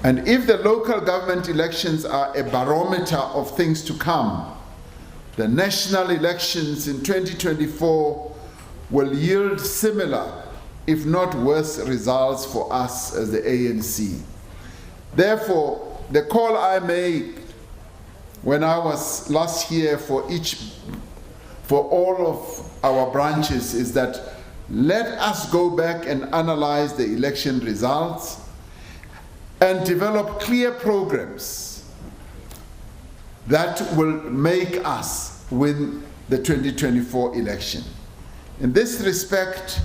And if the local government elections are a barometer of things to come, the national elections in 2024 will yield similar, if not worse, results for us as the ANC. Therefore, the call I made when I was last year for all of our branches is that let us go back and analyze the election results and develop clear programs that will make us win the 2024 election. In this respect,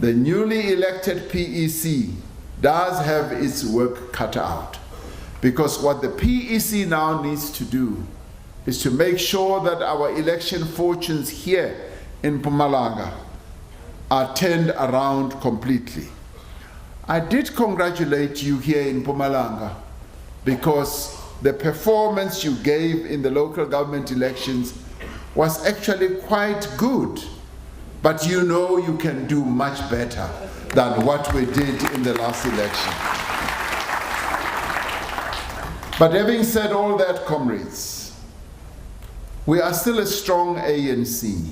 the newly elected PEC does have its work cut out, because what the PEC now needs to do is to make sure that our election fortunes here in Mpumalanga are turned around completely. I did congratulate you here in Mpumalanga because the performance you gave in the local government elections was actually quite good. But you know you can do much better than what we did in the last election. But having said all that, comrades, we are still a strong ANC.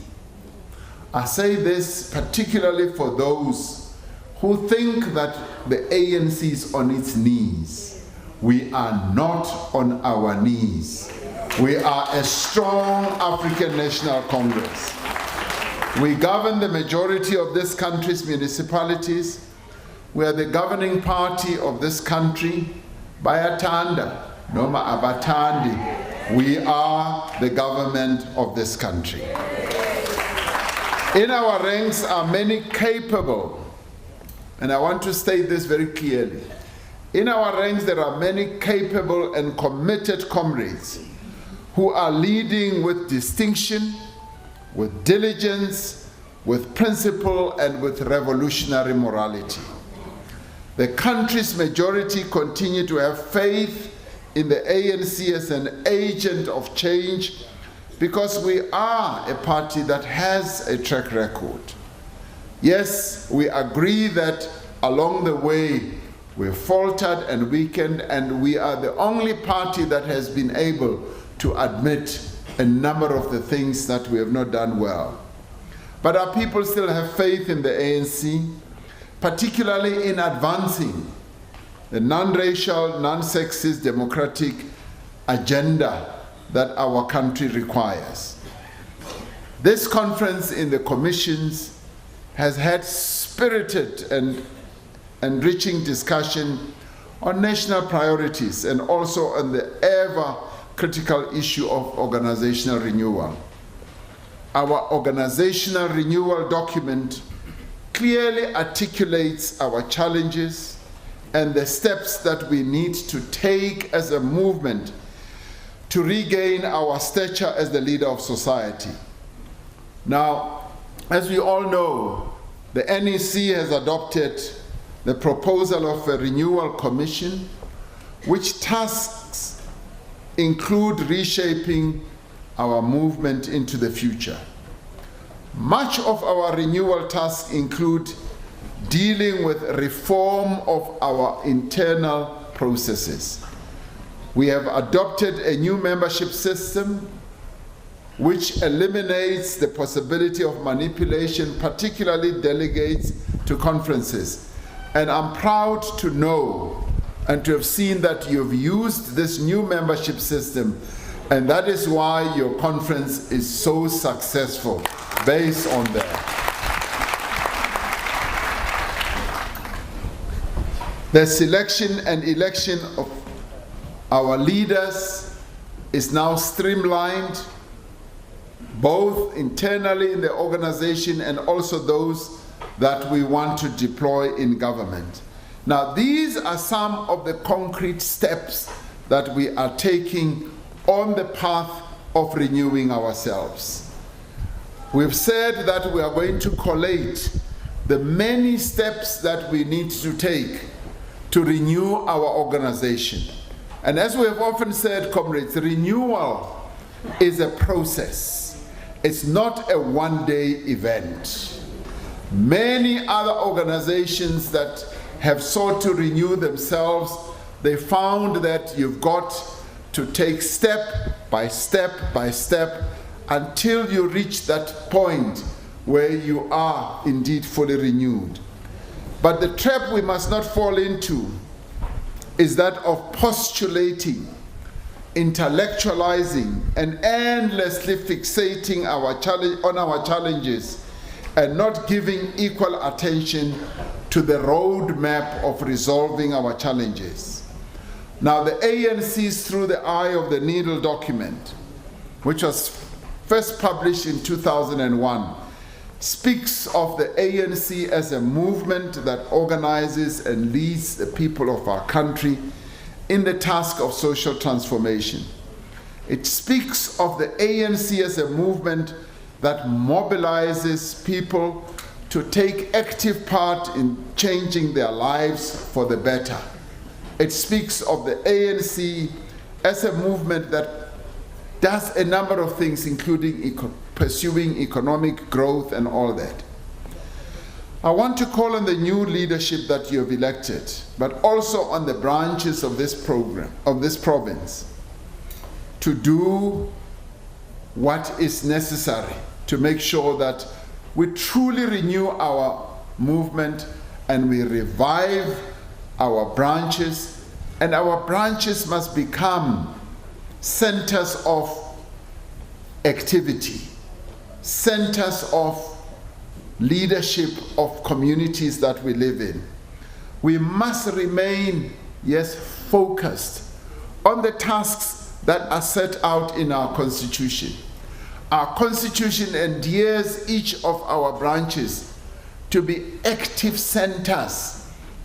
I say this particularly for those who think that the ANC is on its knees. We are not on our knees. We are a strong African National Congress. We govern the majority of this country's municipalities. We are the governing party of this country. Bayatanda, Noma Abatandi. We are the government of this country. In our ranks are many capable, and I want to state this very clearly. In our ranks there are many capable and committed comrades who are leading with distinction, with diligence, with principle, and with revolutionary morality. The country's majority continue to have faith in the ANC as an agent of change because we are a party that has a track record. Yes, we agree that along the way we faltered and weakened, and we are the only party that has been able to admit a number of the things that we have not done well. But our people still have faith in the ANC, particularly in advancing the non-racial, non-sexist democratic agenda that our country requires. This conference in the commissions has had spirited and enriching discussion on national priorities and also on the ever critical issue of organizational renewal. Our organizational renewal document clearly articulates our challenges and the steps that we need to take as a movement to regain our stature as the leader of society. Now, as we all know, the NEC has adopted the proposal of a renewal commission, which tasks include reshaping our movement into the future. Much of our renewal tasks include dealing with reform of our internal processes. We have adopted a new membership system which eliminates the possibility of manipulation, particularly delegates to conferences. And I'm proud to know and to have seen that you've used this new membership system, and that is why your conference is so successful, based on that. The selection and election of our leaders is now streamlined, both internally in the organization and also those that we want to deploy in government. Now, these are some of the concrete steps that we are taking on the path of renewing ourselves. We've said that we are going to collate the many steps that we need to take to renew our organization. And as we have often said, comrades, renewal is a process. It's not a one-day event. Many other organizations that have sought to renew themselves, they found that you've got to take step by step by step until you reach that point where you are indeed fully renewed. But the trap we must not fall into is that of postulating, intellectualizing, and endlessly fixating on our challenges and not giving equal attention to the roadmap of resolving our challenges. Now, the ANC's Through the Eye of the Needle document, which was first published in 2001, speaks of the ANC as a movement that organizes and leads the people of our country in the task of social transformation. It speaks of the ANC as a movement that mobilizes people to take active part in changing their lives for the better. It speaks of the ANC as a movement that does a number of things, including pursuing economic growth and all that. I want to call on the new leadership that you have elected, but also on the branches of this program, of this province, to do what is necessary to make sure that we truly renew our movement and we revive our branches, and our branches must become centers of activity, centers of leadership of communities that we live in. We must remain, yes, focused on the tasks that are set out in our Constitution. Our Constitution endears each of our branches to be active centers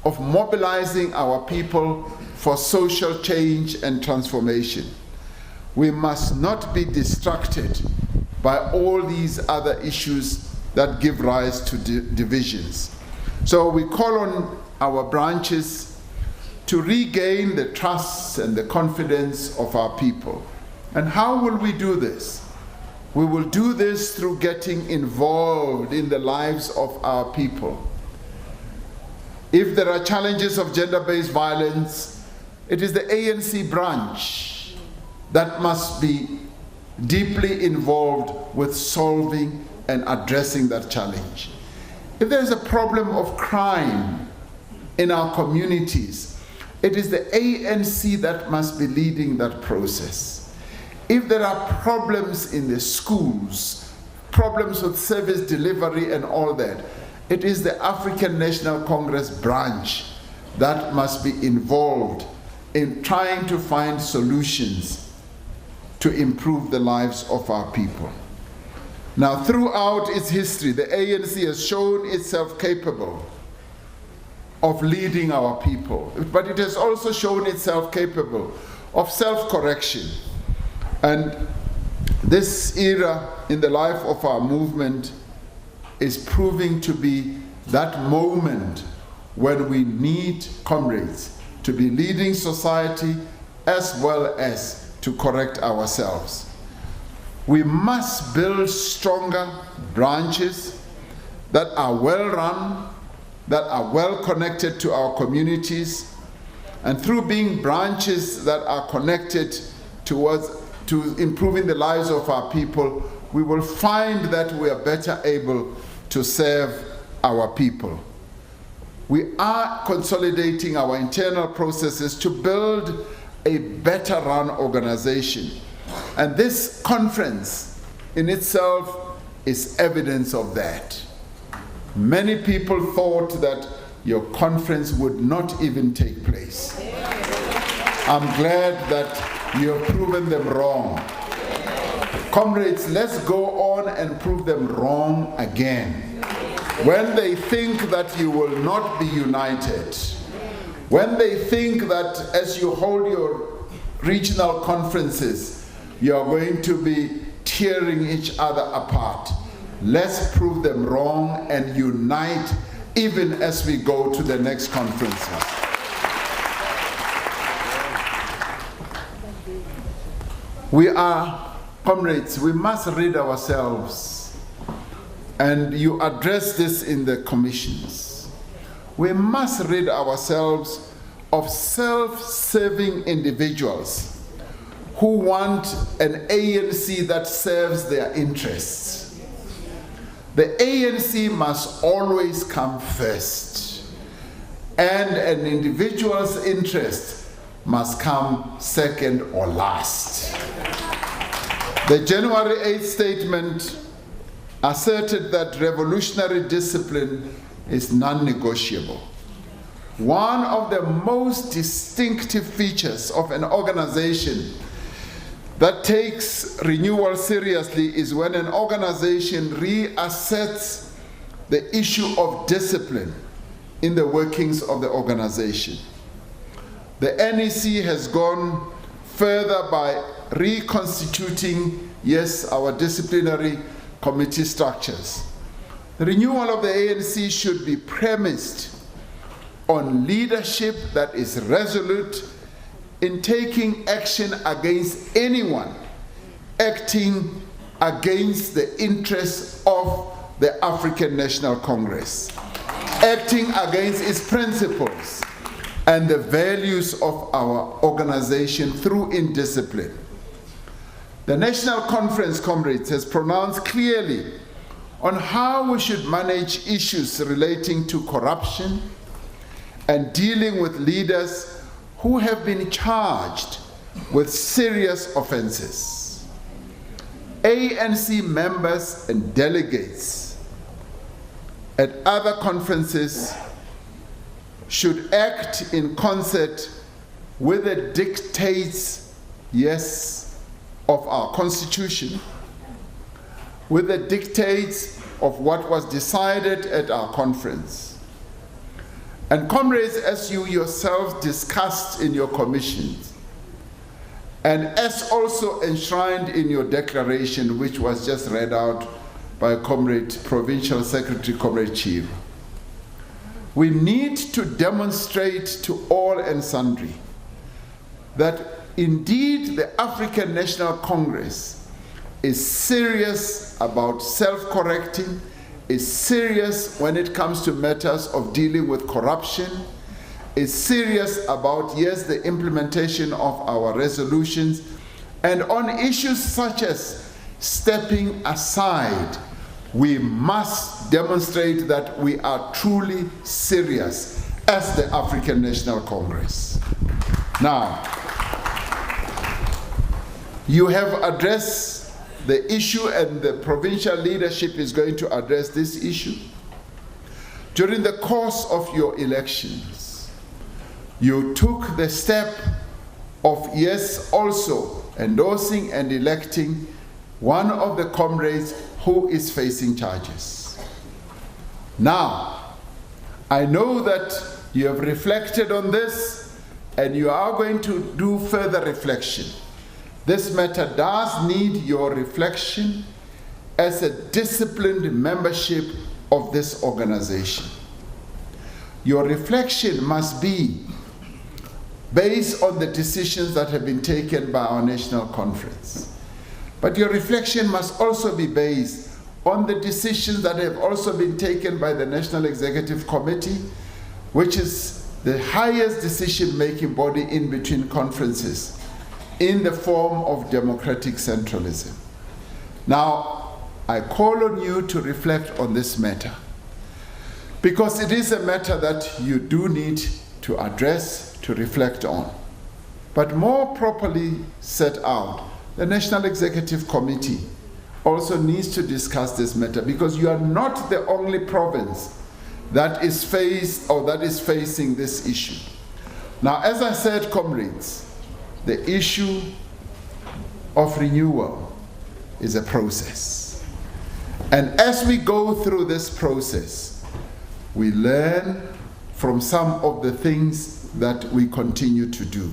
of mobilizing our people for social change and transformation. We must not be distracted by all these other issues that give rise to divisions. So we call on our branches to regain the trust and the confidence of our people. And how will we do this? We will do this through getting involved in the lives of our people. If there are challenges of gender-based violence, it is the ANC branch that must be deeply involved with solving and addressing that challenge. If there is a problem of crime in our communities, it is the ANC that must be leading that process. If there are problems in the schools, problems with service delivery and all that, it is the African National Congress branch that must be involved in trying to find solutions to improve the lives of our people. Now, throughout its history, the ANC has shown itself capable of leading our people, but it has also shown itself capable of self-correction. And this era in the life of our movement is proving to be that moment when we need comrades to be leading society as well as to correct ourselves. We must build stronger branches that are well run, that are well connected to our communities, and through being branches that are connected towards to improving the lives of our people, we will find that we are better able to serve our people. We are consolidating our internal processes to build a better run organization. And this conference in itself is evidence of that. Many people thought that your conference would not even take place. I'm glad that you have proven them wrong. Comrades, let's go on and prove them wrong again. When they think that you will not be united, when they think that as you hold your regional conferences, you are going to be tearing each other apart, let's prove them wrong and unite even as we go to the next conferences. We are, comrades, we must rid ourselves, and you address this in the commissions. We must rid ourselves of self-serving individuals who want an ANC that serves their interess. The ANC must always come first, and an individual's interest must come second or last. The January 8th statement asserted that revolutionary discipline is non-negotiable. One of the most distinctive features of an organization that takes renewal seriously is when an organization reassets the issue of discipline in the workings of the organization. The NEC has gone further by reconstituting, yes, our disciplinary committee structures. The renewal of the ANC should be premised on leadership that is resolute in taking action against anyone acting against the interests of the African National Congress, acting against its principles and the values of our organization through indiscipline. The National Conference, comrades, has pronounced clearly on how we should manage issues relating to corruption and dealing with leaders who have been charged with serious offenses. ANC members and delegates at other conferences should act in concert with the dictates, yes, of our Constitution, with the dictates of what was decided at our conference. And comrades, as you yourselves discussed in your commissions, and as also enshrined in your declaration, which was just read out by Comrade Provincial Secretary, Comrade Chief, we need to demonstrate to all and sundry that indeed the African National Congress is serious about self-correcting, is serious when it comes to matters of dealing with corruption, is serious about, yes, the implementation of our resolutions, and on issues such as stepping aside, we must demonstrate that we are truly serious as the African National Congress. Now, you have addressed the issue, and the provincial leadership is going to address this issue. During the course of your elections, you took the step of, yes, also endorsing and electing one of the comrades who is facing charges. Now, I know that you have reflected on this and you are going to do further reflection. This matter does need your reflection as a disciplined membership of this organization. Your reflection must be based on the decisions that have been taken by our National Conference. But your reflection must also be based on the decisions that have also been taken by the National Executive Committee, which is the highest decision-making body in between conferences. in the form of democratic centralism. Now, I call on you to reflect on this matter, because it is a matter that you do need to address, to reflect on. But more properly set out, the National Executive Committee also needs to discuss this matter, because you are not the only province that is facing this issue. Now, as I said, comrades, the issue of renewal is a process. And as we go through this process, we learn from some of the things that we continue to do.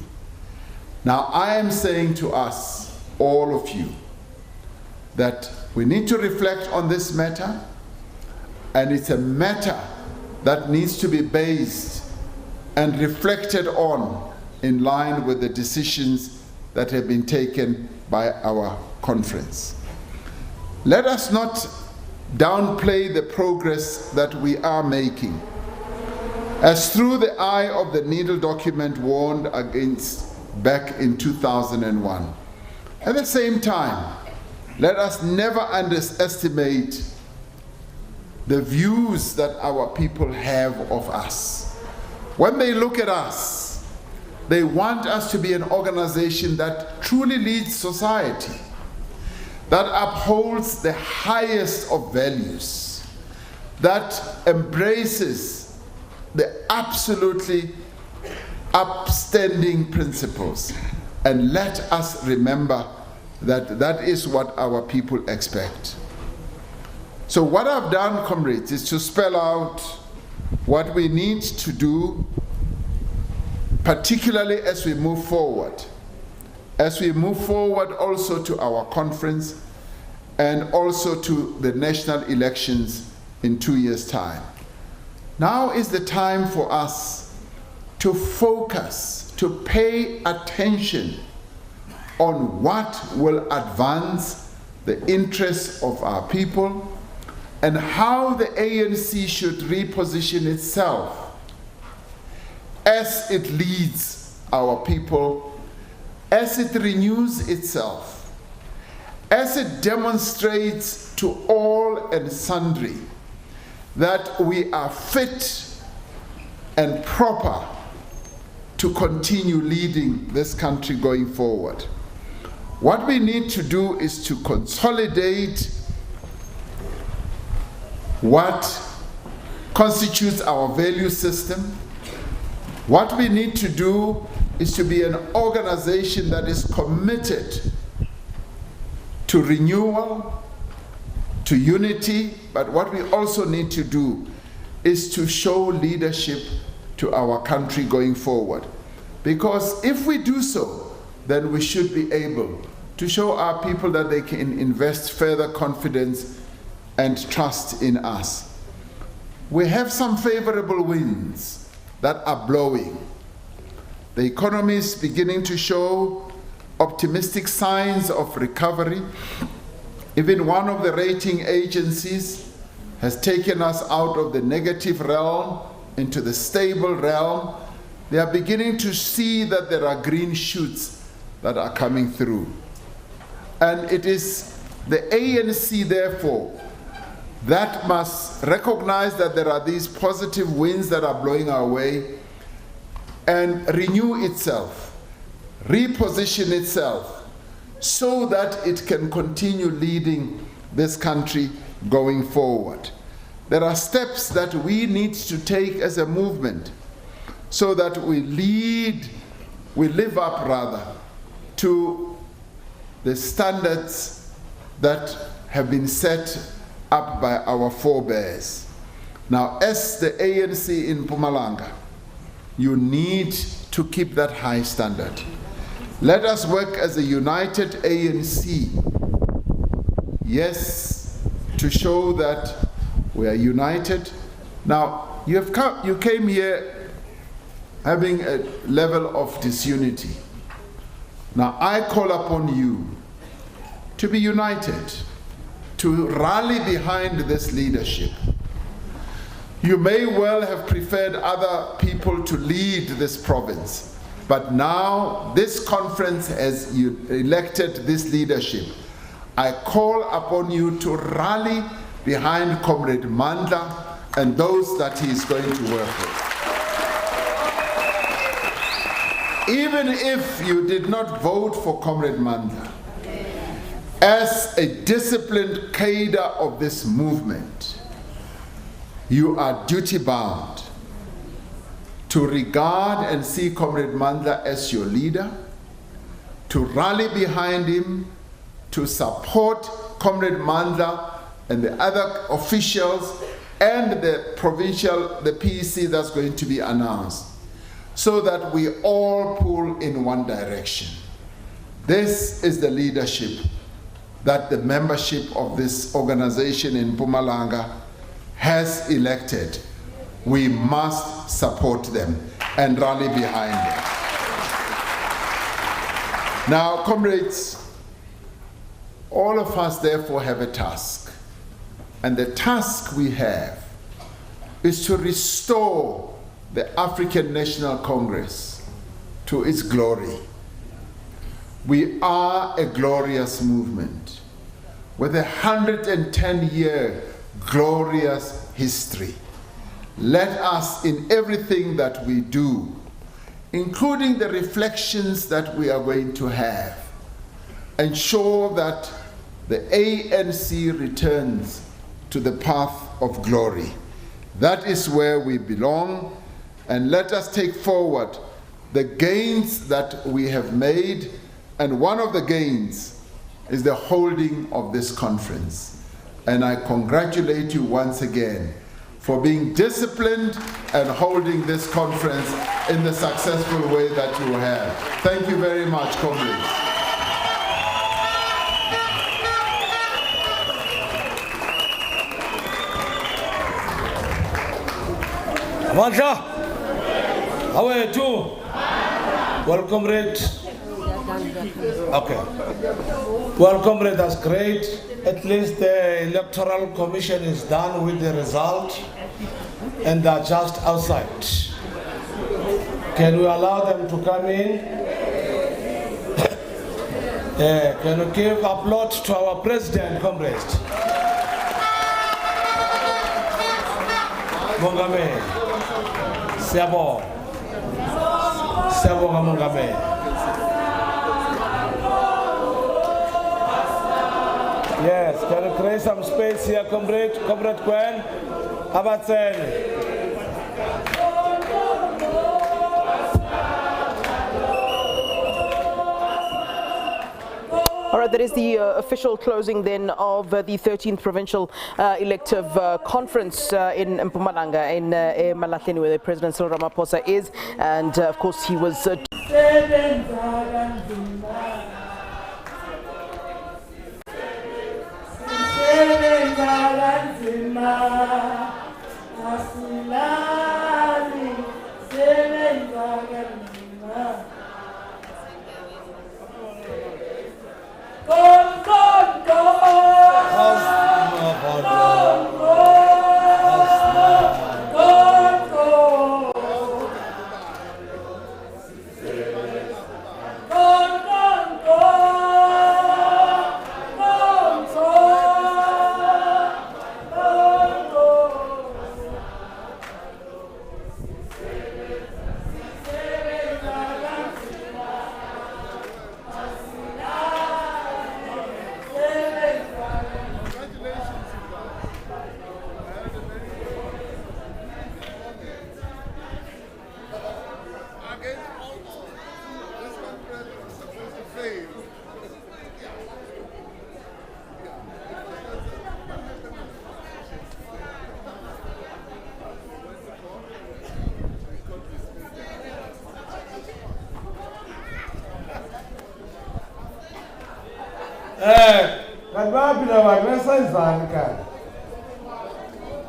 Now, I am saying to us, all of you, that we need to reflect on this matter, and it's a matter that needs to be based and reflected on in line with the decisions that have been taken by our conference. Let us not downplay the progress that we are making, as through the eye of the needle document warned against back in 2001. At the same time, let us never underestimate the views that our people have of us. When they look at us, they want us to be an organization that truly leads society, that upholds the highest of values, that embraces the absolutely upstanding principles. And let us remember that that is what our people expect. So what I've done, comrades, is to spell out what we need to do, particularly as we move forward. As we move forward also to our conference and also to the national elections in 2 years' time. Now is the time for us to focus, to pay attention on what will advance the interests of our people and how the ANC should reposition itself as it leads our people, as it renews itself, as it demonstrates to all and sundry that we are fit and proper to continue leading this country going forward. What we need to do is to consolidate what constitutes our value system. What we need to do is to be an organization that is committed to renewal, to unity, but what we also need to do is to show leadership to our country going forward. Because if we do so, then we should be able to show our people that they can invest further confidence and trust in us. We have some favorable winds that are blowing. The economy is beginning to show optimistic signs of recovery. Even one of the rating agencies has taken us out of the negative realm into the stable realm. They are beginning to see that there are green shoots that are coming through. And it is the ANC, therefore, that must recognize that there are these positive winds that are blowing our way and renew itself, reposition itself, so that it can continue leading this country going forward. There are steps that we need to take as a movement so that we live up to the standards that have been set up by our forebears. Now, as the ANC in Mpumalanga, you need to keep that high standard. Let us work as a united ANC, yes, to show that we are united. Now, you came here having a level of disunity. Now, I call upon you to be united, to rally behind this leadership. You may well have preferred other people to lead this province, But now this conference has elected this leadership. I call upon you to rally behind Comrade Mandla and those that he is going to work with. Even if you did not vote for Comrade Mandla, as a disciplined cadre of this movement, you are duty-bound to regard and see Comrade Mandla as your leader, to rally behind him, to support Comrade Mandla and the other officials and the provincial, the PEC that's going to be announced, so that we all pull in one direction. This is the leadership that the membership of this organization in Mpumalanga has elected. We must support them and rally behind them. Now, comrades, all of us therefore have a task. And the task we have is to restore the African National Congress to its glory. We are a glorious movement with a 110-year glorious history. Let us, in everything that we do, including the reflections that we are going to have, ensure that the ANC returns to the path of glory. That is where we belong, and let us take forward the gains that we have made, and one of the gains is the holding of this conference. And I congratulate you once again for being disciplined and holding this conference in the successful way that you have. Thank you very much, comrades. Amandla, how are you too? Well, comrade. Okay. Well, comrade, that's great. At least the Electoral Commission is done with the result and they're just outside. Can we allow them to come in? Can we give applause to our president, comrades? Mongame, Sabo, Mongame. Yes, can you create some space here, comrade Gwen? Abatsen. All right, that is the official closing then of the 13th Provincial Elective Conference in Mpumalanga, in Malahleni, where the President Cyril Ramaphosa is. And of course, he was...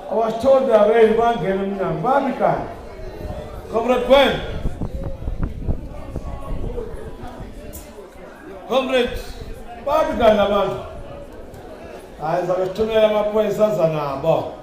I was told that they were getting them Barbican. Comrade Gwen. Comrade Barbican, man. I was to me, I'm a place as an abo.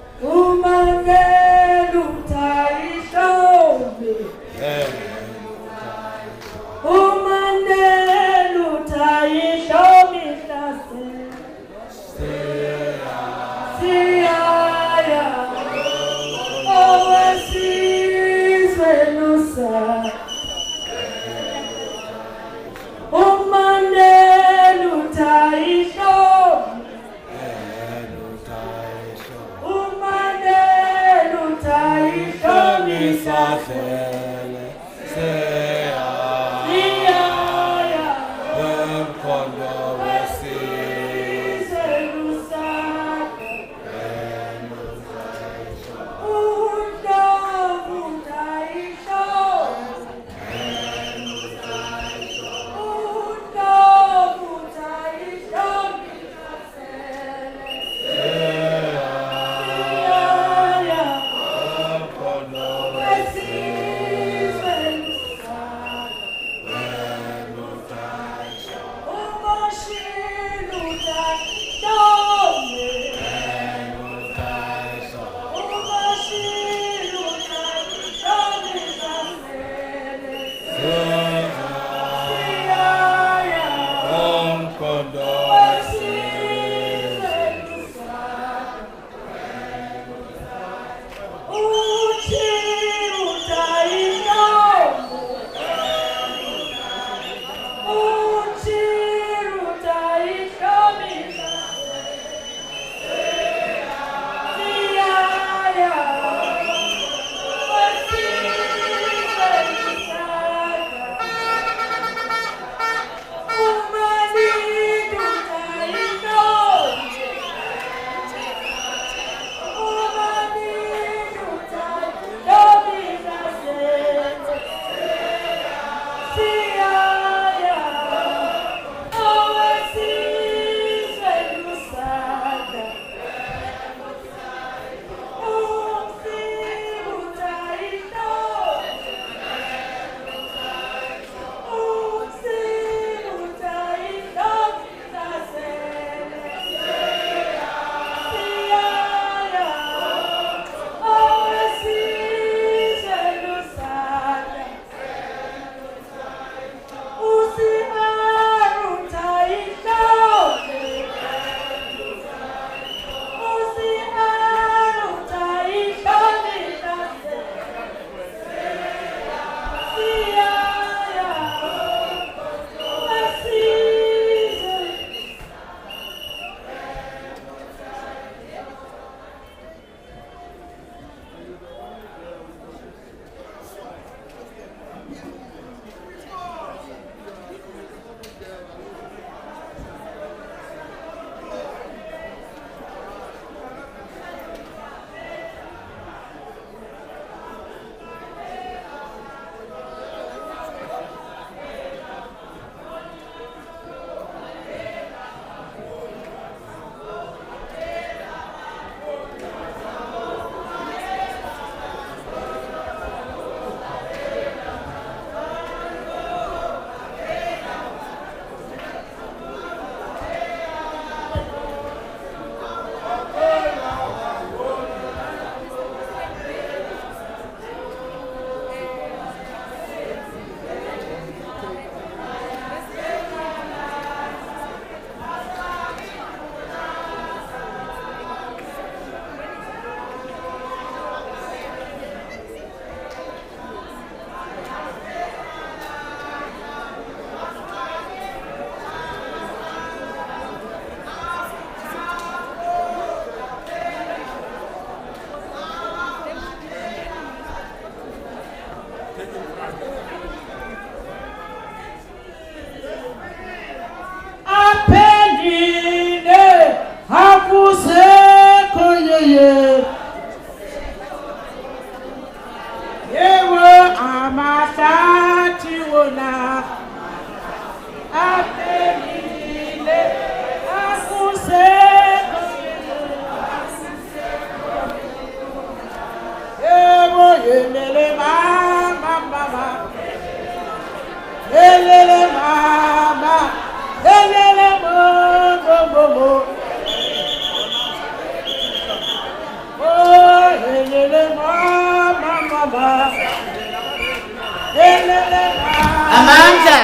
Amandla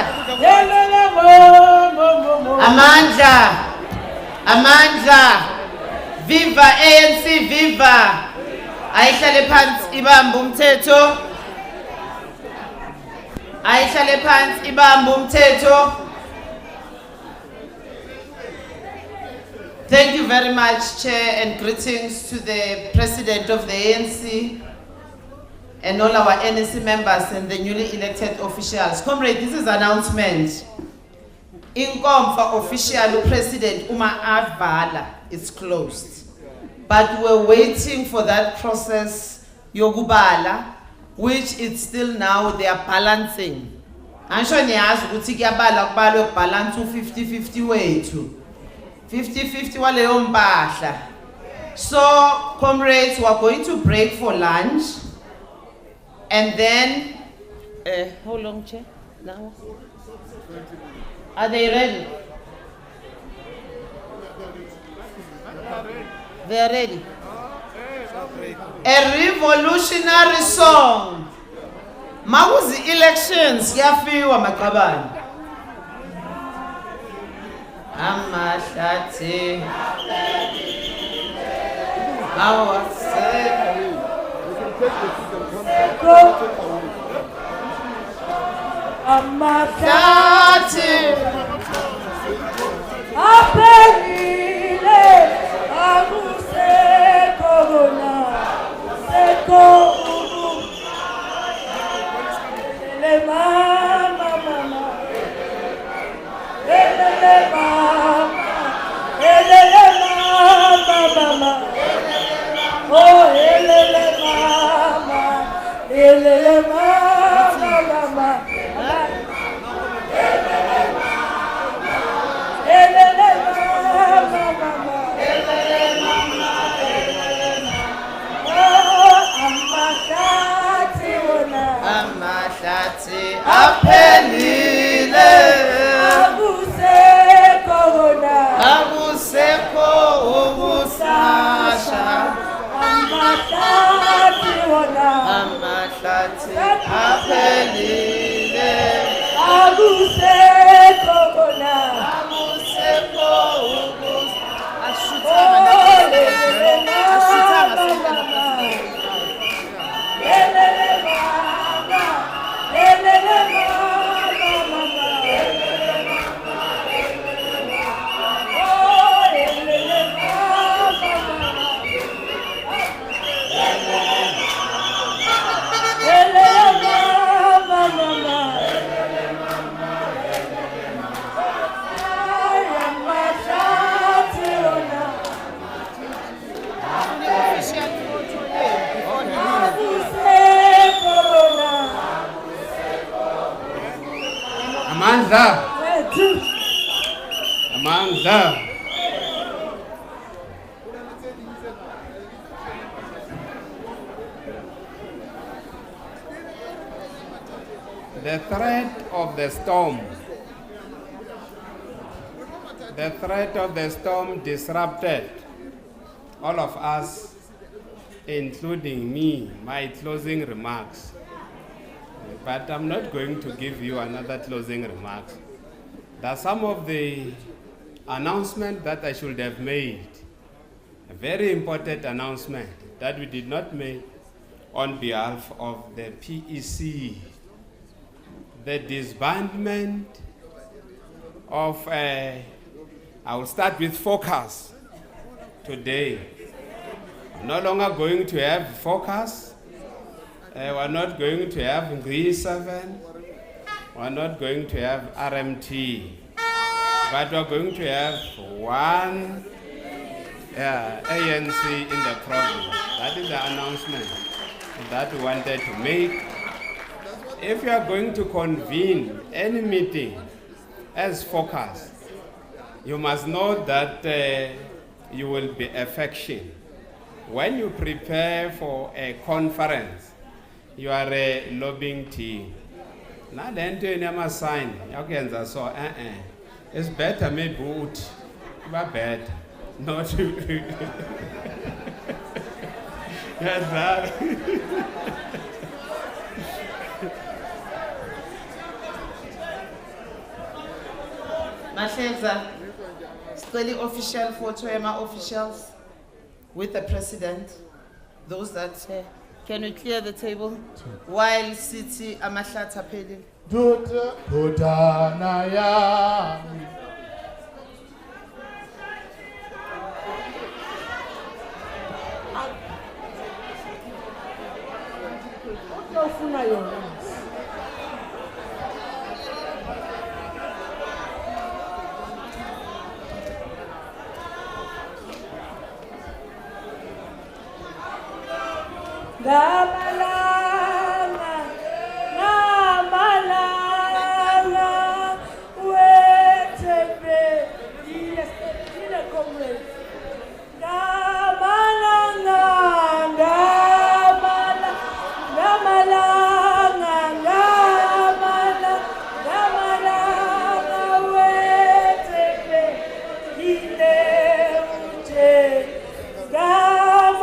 Amandla. Viva ANC, viva. Ayihlale phansi ibambe umthetho. Ayihlale phansi ibambe umthetho. Thank you very much, Chair, and greetings to the President of the ANC and all our NSC members and the newly elected officials. Comrade, this is an announcement. Inkomfa official President Uma Avala is closed. But we're waiting for that process, Yogubala, which is still now they are balancing. I'm sure they ask balance 50-50 way too. 50-50 wale mpahla. So, comrades, we are going to break for lunch. And then, how long, Chair? Now? Are they ready? They are ready. A revolutionary song. Mawuzi elections yafiwa makabani. Amashati. Amashati. Apenile. Aguse corona. Seko ubu. Le mama mama. Le mama. Le mama mama. Oh, le mama. Le mama mama. Amashati aphelile akusekho wona akusekho ubusasha amashati wona amashati aphelile akusekho wona akusekho ubusasha Amandla. The threat of the storm. The threat of the storm disrupted all of us, including me, my closing remarks. But I'm not going to give you another closing remarks. There are some of the announcements that I should have made. A very important announcement that we did not make on behalf of the PEC. The disbandment of, I will start with Focus today. We're no longer going to have Focus. We're not going to have G7. We're not going to have RMT. But we're going to have one ANC in the province. That is the announcement that we wanted to make. If you are going to convene any meeting as Focus, you must know that you will be a faction. When you prepare for a conference, you are a lobbying team. Now then to never sign, so it's better maybe boot, but bad. Not yes, Masheza. Sicela official photo officials with the president. Those that can we clear the table while City Amahlatha Pedi. Dutana yami. Gamalanga, Gamalanga, wetebe, yes, comrade. Gamalanga, Gamalanga, Gamalanga, Gamalanga, wetebe, ile uje, Gamalanga.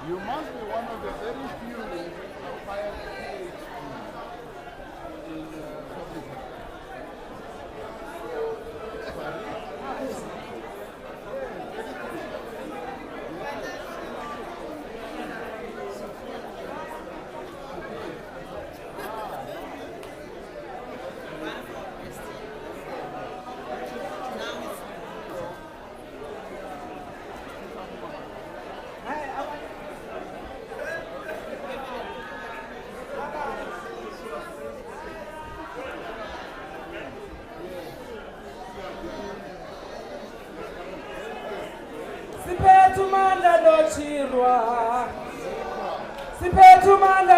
You must be one of the very few who acquired a PhD in public health. Siphethu manda nochirwa manda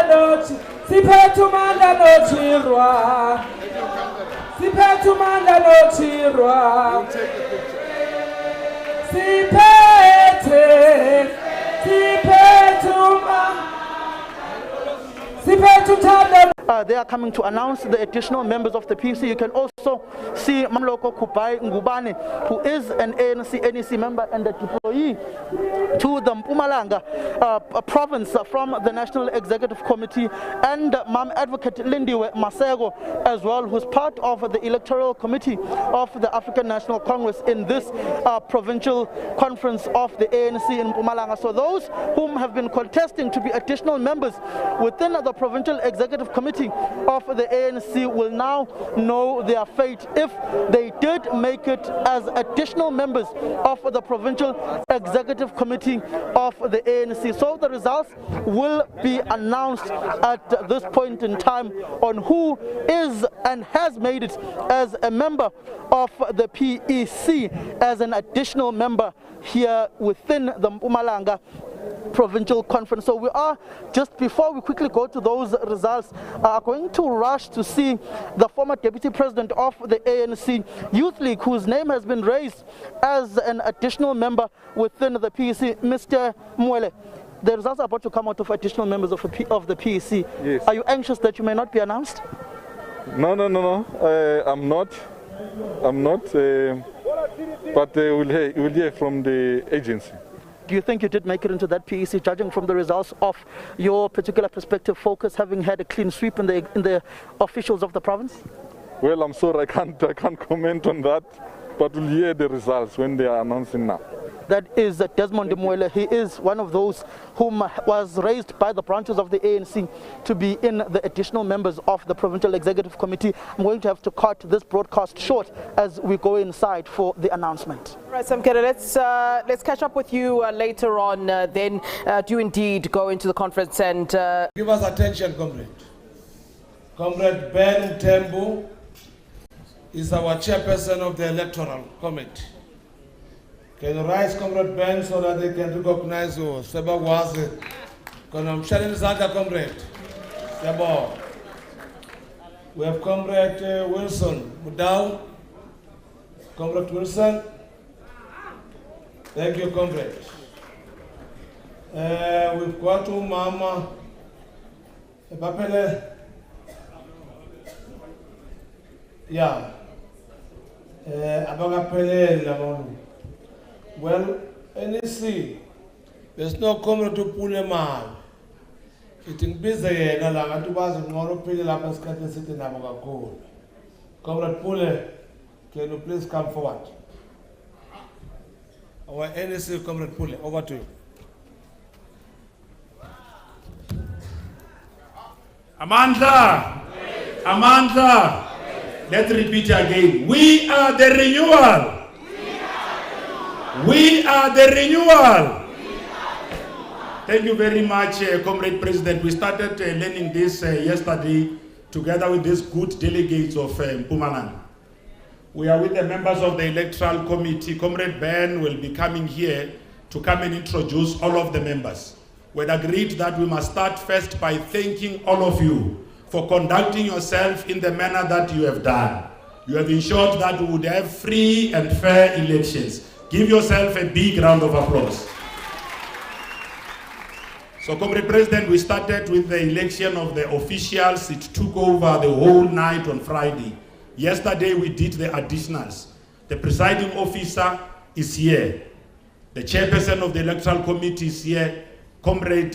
nochi Siphethu manda nochirwa Siphethu manda nochirwa Siphethe They are coming to announce the additional members of the PC. You can also see Mamloko Kupai Ngubane, who is an NEC member and a deployee to the Mpumalanga province from the National Executive Committee, and Mam Advocate Lindiwe Masego as well, who's part of the Electoral Committee of the African National Congress in this provincial conference of the ANC in Mpumalanga. So those whom have been contesting to be additional members within the Provincial Executive Committee of the ANC will now know their fate if they did make it as additional members of the Provincial Executive Committee of the ANC. So the results will be announced at this point in time on who is and has made it as a member of the PEC, as an additional member here within the Mpumalanga provincial conference. So we are, just before we quickly go to those results, are going to rush to see the former deputy president of the ANC Youth League, whose name has been raised as an additional member within the PEC, Mr. Mwele. The results are about to come out of additional members of the PEC. Yes. Are you anxious that you may not be announced? No. I'm not. But we'll hear from the agency. Do you think you did make it into that PEC, judging from the results of your particular perspective focus, having had a clean sweep in the officials of the province? Well, I'm sorry, I can't comment on that, but we'll hear the results when they are announcing now. That is Desmond Mwele. He is one of those whom was raised by the branches of the ANC to be in the additional members of the Provincial Executive Committee. I'm going to have to cut this broadcast short as we go inside for the announcement. All right, Samkele, let's catch up with you later on. Then do indeed go into the conference and give us attention, comrade. Comrade Ben Tembu is our chairperson of the Electoral Committee. Can you rise, Comrade Ben, so that they can recognize you? Seba was Comrade. Seba. We have Comrade Wilson Budau. Comrade Wilson. Thank you, Comrade. We've got to Mama Bapele. Yeah. Abagapele Lamonu. Well, NEC, there's no comrade to pull a man. It's busy and I to pass and more pay la Pascal City Naboga Gold. Comrade Pule, can you please come forward? Our NEC Comrade Pule, over to you. Amandla! Let's repeat again. We are the renewal. We are the renewal. Thank you very much, Comrade President. We started learning this yesterday together with these good delegates of Mpumalanga. We are with the members of the Electoral Committee. Comrade Ben will be coming here to come and introduce all of the members. We had agreed that we must start first by thanking all of you for conducting yourself in the manner that you have done. You have ensured that we would have free and fair elections. Give yourself a big round of applause. So, Comrade President, we started with the election of the officials. It took over the whole night on Friday. Yesterday, we did the additionals. The presiding officer is here. The chairperson of the Electoral Committee is here. Comrade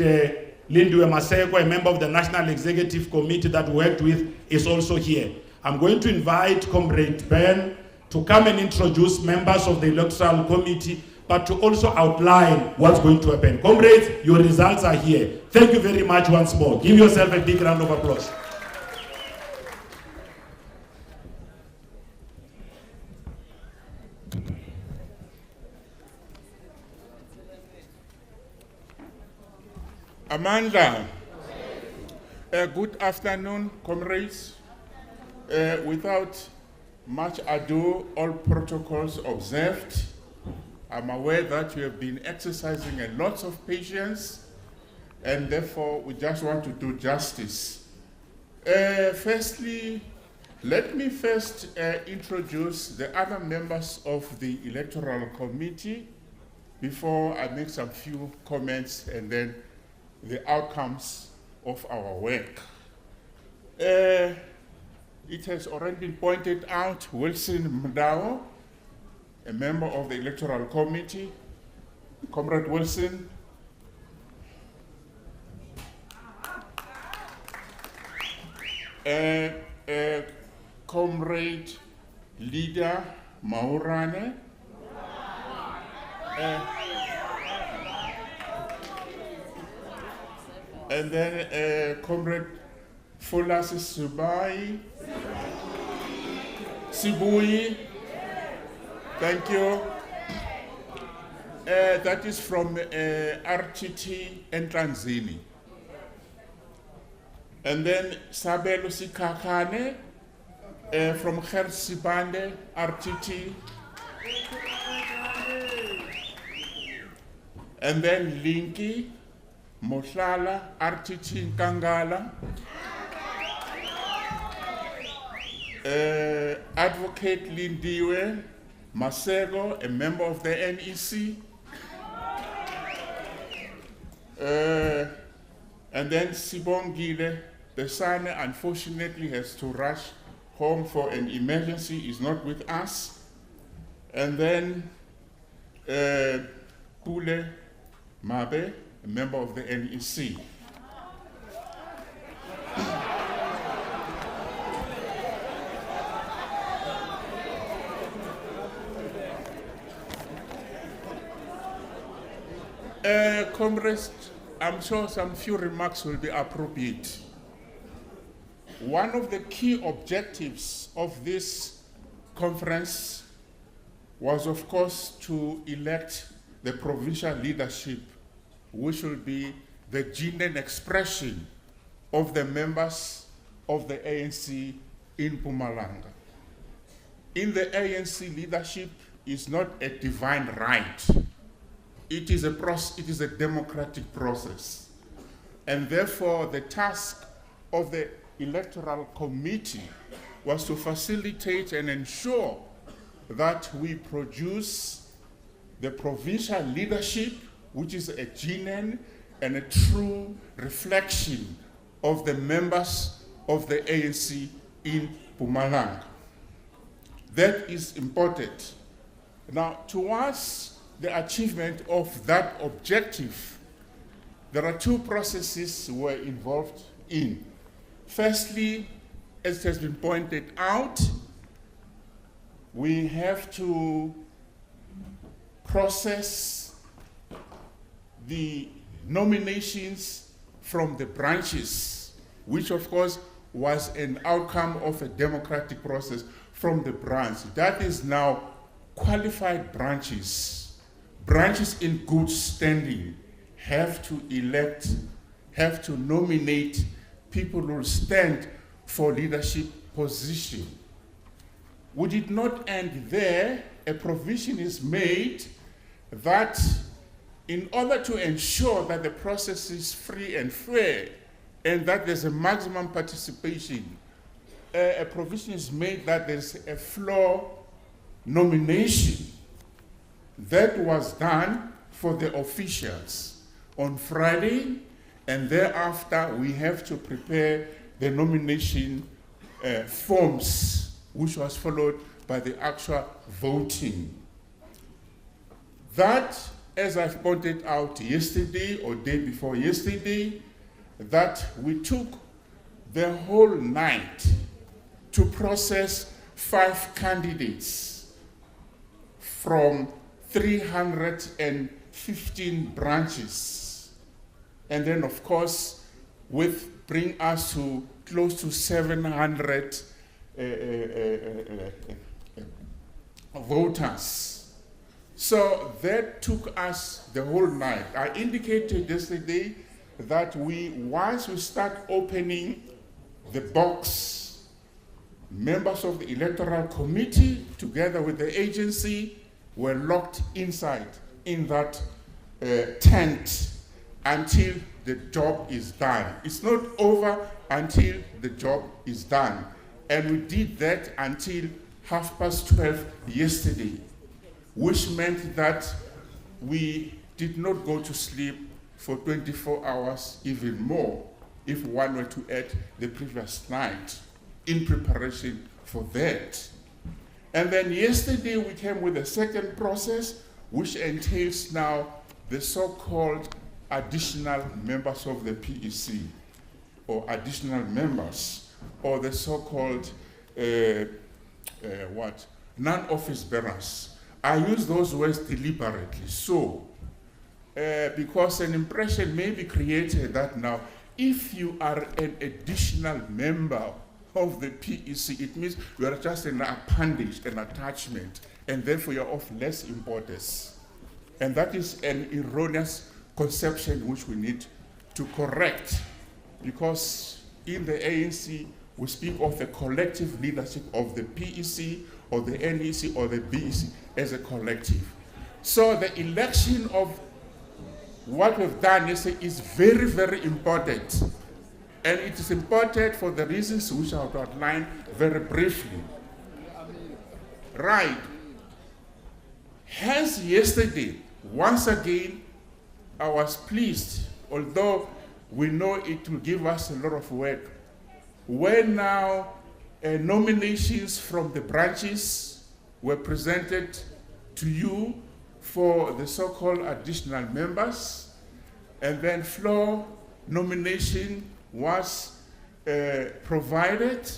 Lindiwe Maseko, a member of the National Executive Committee that we worked with, is also here. I'm going to invite Comrade Ben to come and introduce members of the Electoral Committee, but to also outline what's going to happen. Comrades, your results are here. Thank you very much once more. Give yourself a big round of applause. Amanda, good afternoon, comrades. Without much ado, all protocols observed. I'm aware that you have been exercising a lot of patience, and therefore we just want to do justice. Firstly, let me first introduce the other members of the Electoral Committee before I make some few comments and then the outcomes of our work. It has already been pointed out, Wilson Mdao, a member of the Electoral Committee. Comrade Wilson. Comrade Leader Maurane. And then Comrade Fulas Sibui. Thank you. That is from RTT and Transini. And then Sabelo Sikakane from Gersibande, RTT. and then Linky, Mohlala, RTT Nkangala, Advocate Lindiwe Masego, a member of the NEC, and then Sibongile, the son unfortunately has to rush home for an emergency, is not with us, and then Pule Mabe, a member of the NEC. Comrades, I'm sure some few remarks will be appropriate. One of the key objectives of this conference was, of course, to elect the provincial leadership, which will be the genuine expression of the members of the ANC in Mpumalanga. In the ANC, leadership is not a divine right. It is a democratic process. And therefore, the task of the Electoral Committee was to facilitate and ensure that we produce the provincial leadership, which is a genuine and a true reflection of the members of the ANC in Mpumalanga. That is important. Now, towards the achievement of that objective, there are two processes we're involved in. Firstly, as has been pointed out, we have to process the nominations from the branches, which of course was an outcome of a democratic process from the branch. That is now qualified branches. Branches in good standing have to elect, have to nominate people who will stand for leadership position. We did not end there. A provision is made that in order to ensure that the process is free and fair and that there's a maximum participation, a provision is made that there's a floor nomination. That was done for the officials on Friday, and thereafter we have to prepare the nomination forms, which was followed by the actual voting. That, as I've pointed out yesterday or day before yesterday, that we took the whole night to process 5 candidates from 315 branches, and then of course bring us to close to 700 voters. So that took us the whole night. I indicated yesterday that once we start opening the box, members of the Electoral Committee together with the agency were locked inside in that tent until the job is done. It's not over until the job is done. And we did that until 12:30 yesterday, which meant that we did not go to sleep for 24 hours, even more, if one were to add the previous night in preparation for that. And then yesterday we came with a second process, which entails now the so-called additional members of the PEC, or additional members, or the so-called non-office bearers. I use those words deliberately, because an impression may be created that now, if you are an additional member of the PEC, it means you are just an appendage, an attachment, and therefore you are of less importance. And that is an erroneous conception which we need to correct, because in the ANC we speak of the collective leadership of the PEC or the NEC or the BEC as a collective. So the election of what we've done is very, very important. And it is important for the reasons which I will outline very briefly. Right. Hence, yesterday, once again, I was pleased, although we know it will give us a lot of work, when now nominations from the branches were presented to you for the so-called additional members, and then floor nomination was provided,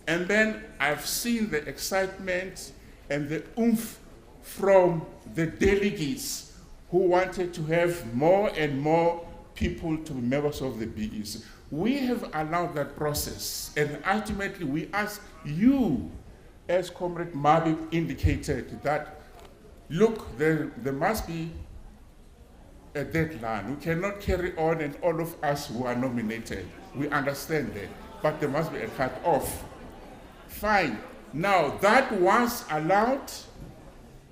and then I've seen the excitement and the oomph from the delegates who wanted to have more and more people to be members of the BEC. We have allowed that process, and ultimately we ask you, as Comrade Mabi indicated, that look, there must be a deadline. We cannot carry on and all of us who are nominated. We understand that, but there must be a cut-off. Fine. Now, that was allowed,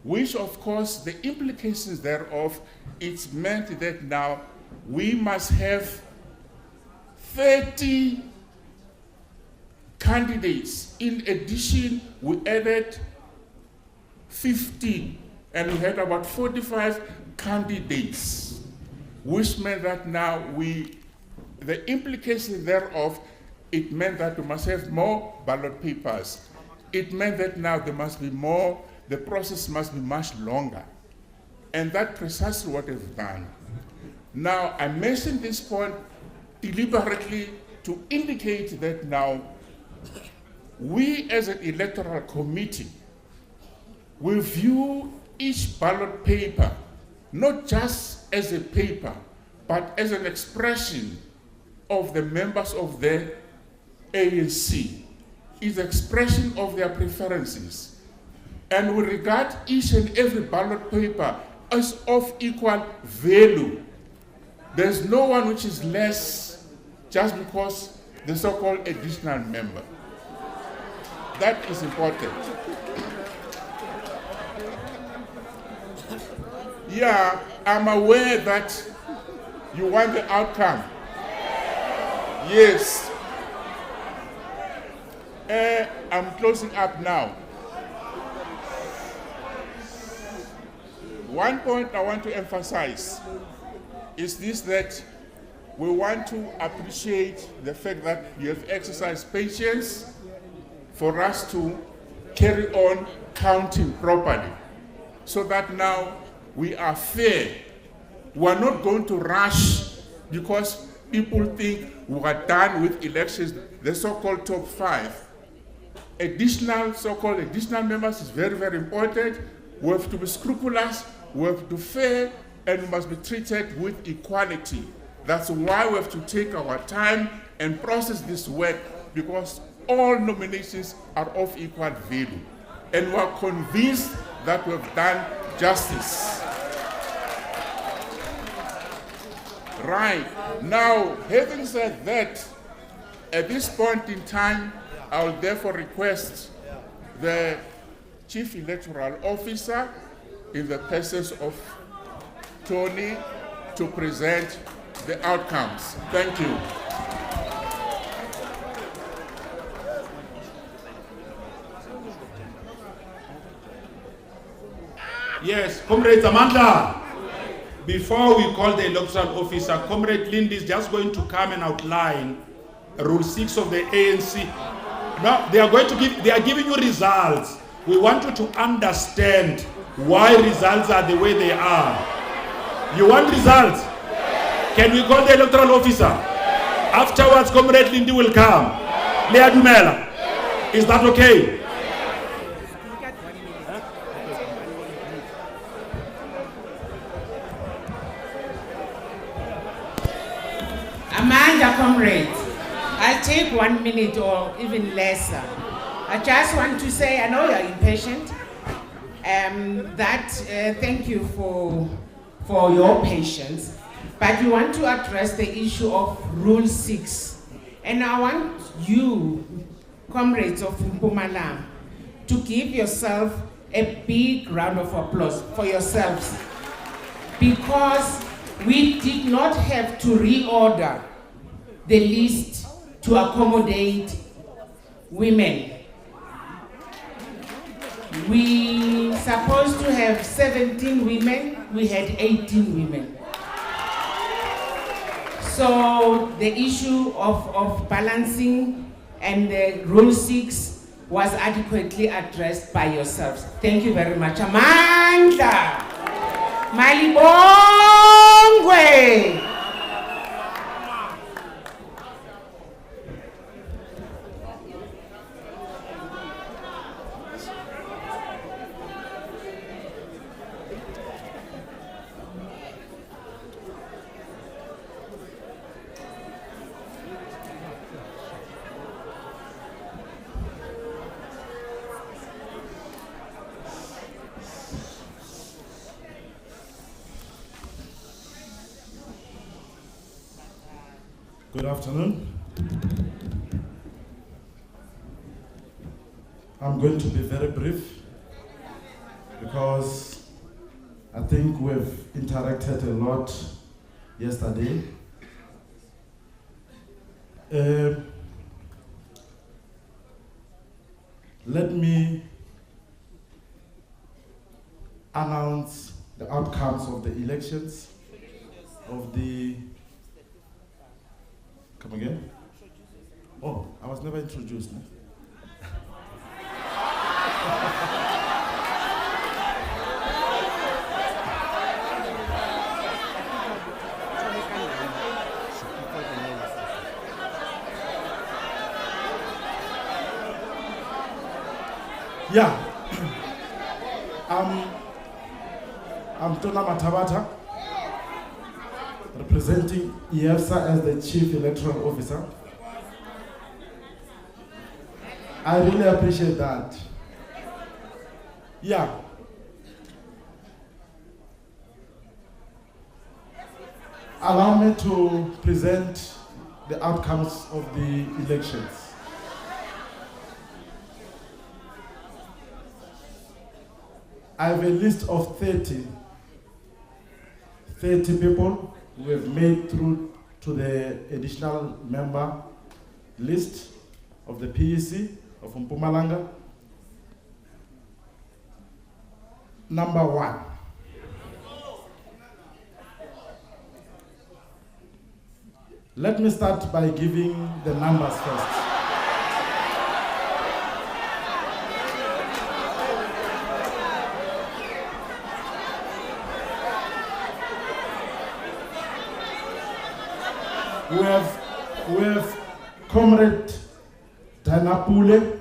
which of course the implications thereof, it's meant that now we must have 30 candidates. In addition, we added 15, and we had about 45 candidates, which meant that now the implication thereof, it meant that we must have more ballot papers. It meant that now there must be more, the process must be much longer. And that's precisely what we've done. Now, I mentioned this point deliberately to indicate that now we as an electoral committee will view each ballot paper not just as a paper, but as an expression of the members of the ANC, is expression of their preferences. And we regard each and every ballot paper as of equal value. There's no one which is less just because the so-called additional member. That is important. Yeah, I'm aware that you want the outcome. Yes. I'm closing up now. One point I want to emphasize is this, that we want to appreciate the fact that you have exercised patience for us to carry on counting properly, so that now we are fair. We are not going to rush because people think we are done with elections, the so-called top 5. So-called additional members is very, very important. We have to be scrupulous, we have to be fair, and we must be treated with equality. That's why we have to take our time and process this work, because all nominations are of equal value. And we are convinced that we have done justice. Right. Now, having said that, at this point in time, I will therefore request the Chief Electoral Officer, in the presence of Tony, to present the outcomes. Thank you. Yes, Comrade Amanda, before we call the electoral officer, Comrade Lindy is just going to come and outline Rule 6 of the ANC. Now, they are giving you results. We want you to understand why results are the way they are. You want results? Can we call the electoral officer? Afterwards, Comrade Lindy will come. Lea Dumela. Is that okay? Amanda, comrades, I'll take 1 minute or even less. I just want to say, I know you're impatient, thank you for your patience, but we want to address the issue of Rule 6. And I want you, comrades of Mpumalanga, to give yourself a big round of applause for yourselves, because we did not have to reorder the list to accommodate women. We supposed to have 17 women, we had 18 women. So the issue of balancing and the Rule 6 was adequately addressed by yourselves. Thank you very much. Amandla! Malibongwe! Good afternoon. I'm going to be very brief because I think we've interacted a lot yesterday. Let me announce the outcomes of the elections of the... Come again? Oh, I was never introduced. No? Yeah. I'm Tona Matabata, representing IEFSA as the Chief Electoral Officer. I really appreciate that. Yeah. Allow me to present the outcomes of the elections. I have a list of 30 people who have made through to the additional member list of the PEC of Mpumalanga. Number 1. Let me start by giving the numbers first. We have Comrade Danapule.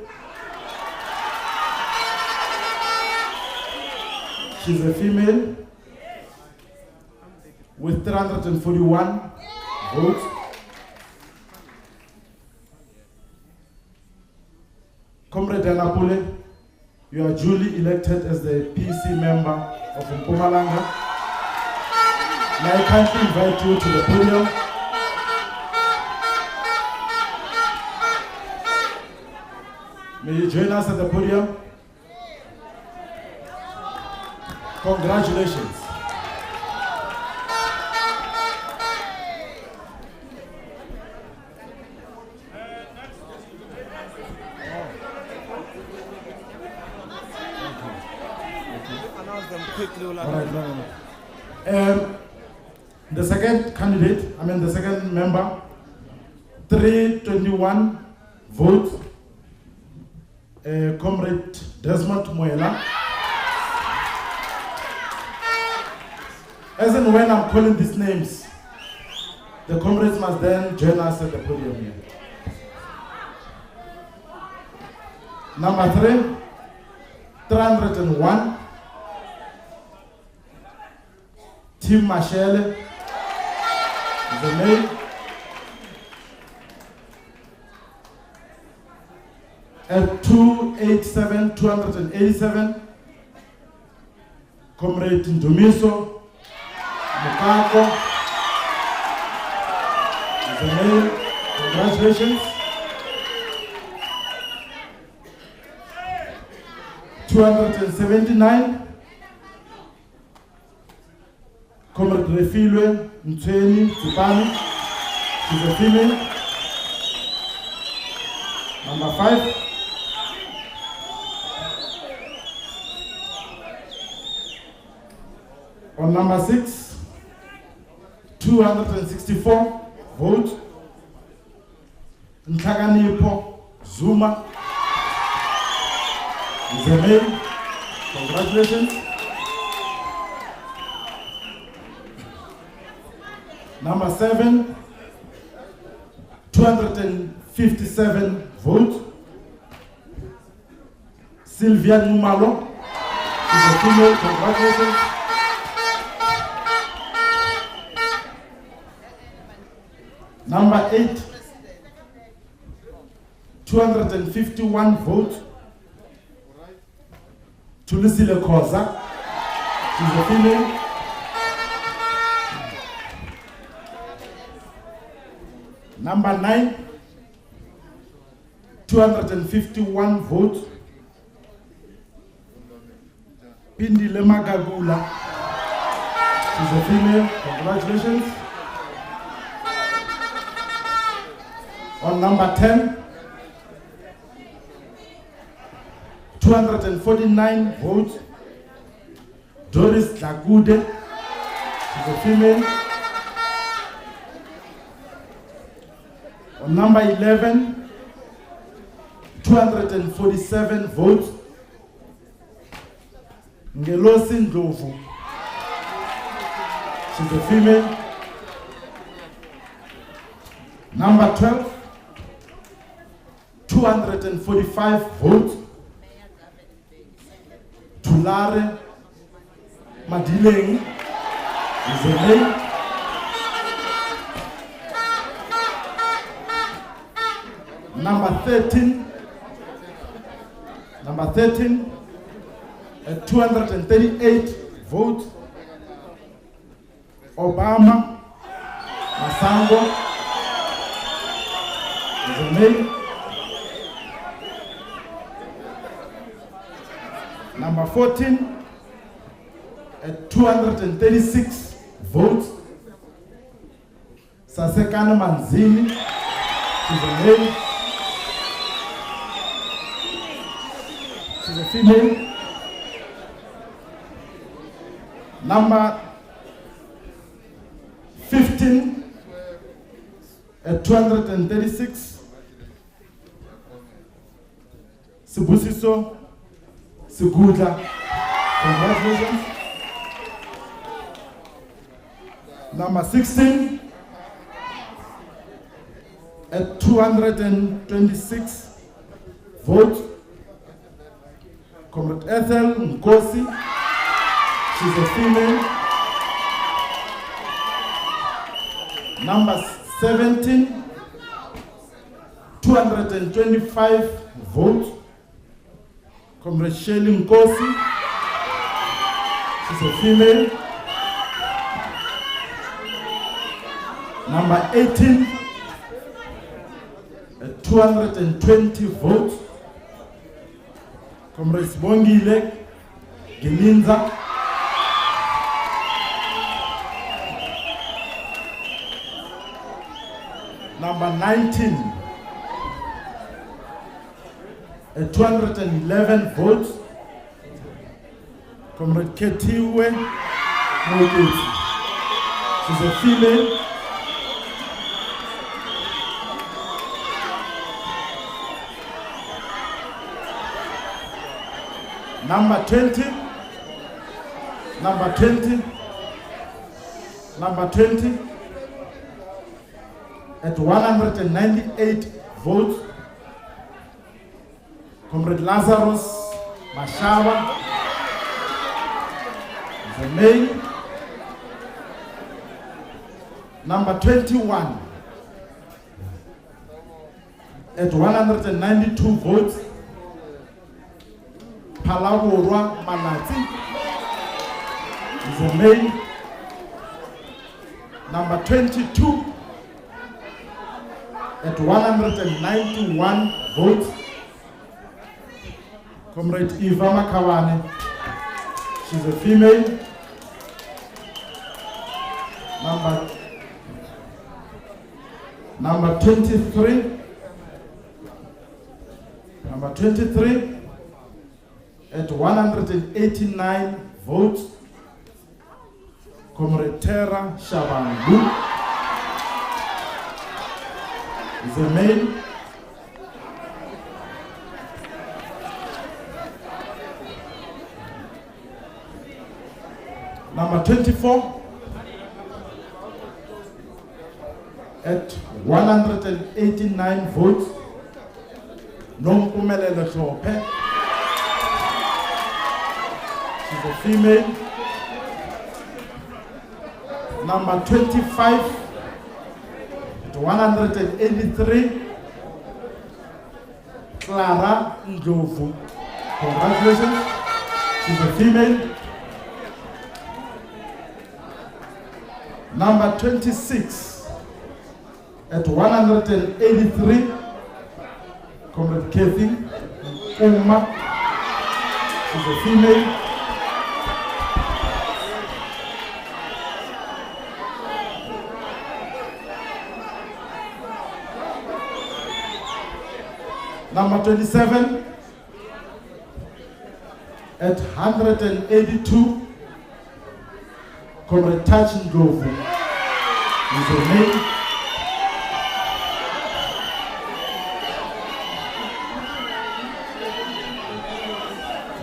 She's a female with 341 votes. Comrade Danapule, you are duly elected as the PC member of Mpumalanga. May I kindly invite you to the podium. May you join us at the podium. Congratulations. Announce them quickly. All right, the second candidate, the second member, 321 votes. Comrade Desmond Moela. As and when I'm calling these names, the comrades must then join us at the podium here. Number 3, 301. Tim Mashele, the male. At 287, Comrade Ndumiso Mukako, the male. Congratulations. 279, Comrade Refilwe Mtweni Tsipani, she's a female. Number 5. On number 6, 264 votes. Nhlakanipho Zuma is a male. Congratulations. Number 7, 257 votes. Sylvia Numalo is a female. Congratulations. Number 8, 251 votes. Tulisile Khoza, she's a female. Number 9, 251 votes. Pindile Magagula, she's a female. Congratulations. On number 10, 249 votes. Doris Lagude, she's a female. On number 11, 247 votes. Ngelosi Ndlovu, she's a female. Number 12, 245 votes. Tulare Madileng is a male. Number 13, 238 votes. Obama Masango is a male. Number 14, 236 votes. Sasekana Manzini, she's a male. She's a female. Number 15, 236. Sibusiso Sigudla, congratulations. Number 16, 226 votes. Comrade Ethel Nkosi, she's a female. Number 17, 225 votes. Comrade Shelley Nkosi, she's a female. Number 18, 220 votes. Comrade Sibongile Gilinza. Number 19, 211 votes. Comrade Ketiwe Moyeti, she's a female. Number 20, 198 votes. Comrade Lazarus Mashawa is a male. Number 21, 192 votes. Palaworwa Manati is a male. Number 22, 191 votes. Comrade Eva Makawane, she's a female. Number 23. Number 23 at 189 votes. Comrade Terra Shabangu is a male. Number 24 at 189 votes. Mpumalanga ANC. She's a female. Number 25 at 183. Clara Ndlovu. Congratulations. She's a female. Number 26 at 183. Comrade Kathy Uma is a female. Number 27 at 182. Comrade Tachin Ndlovu is a male.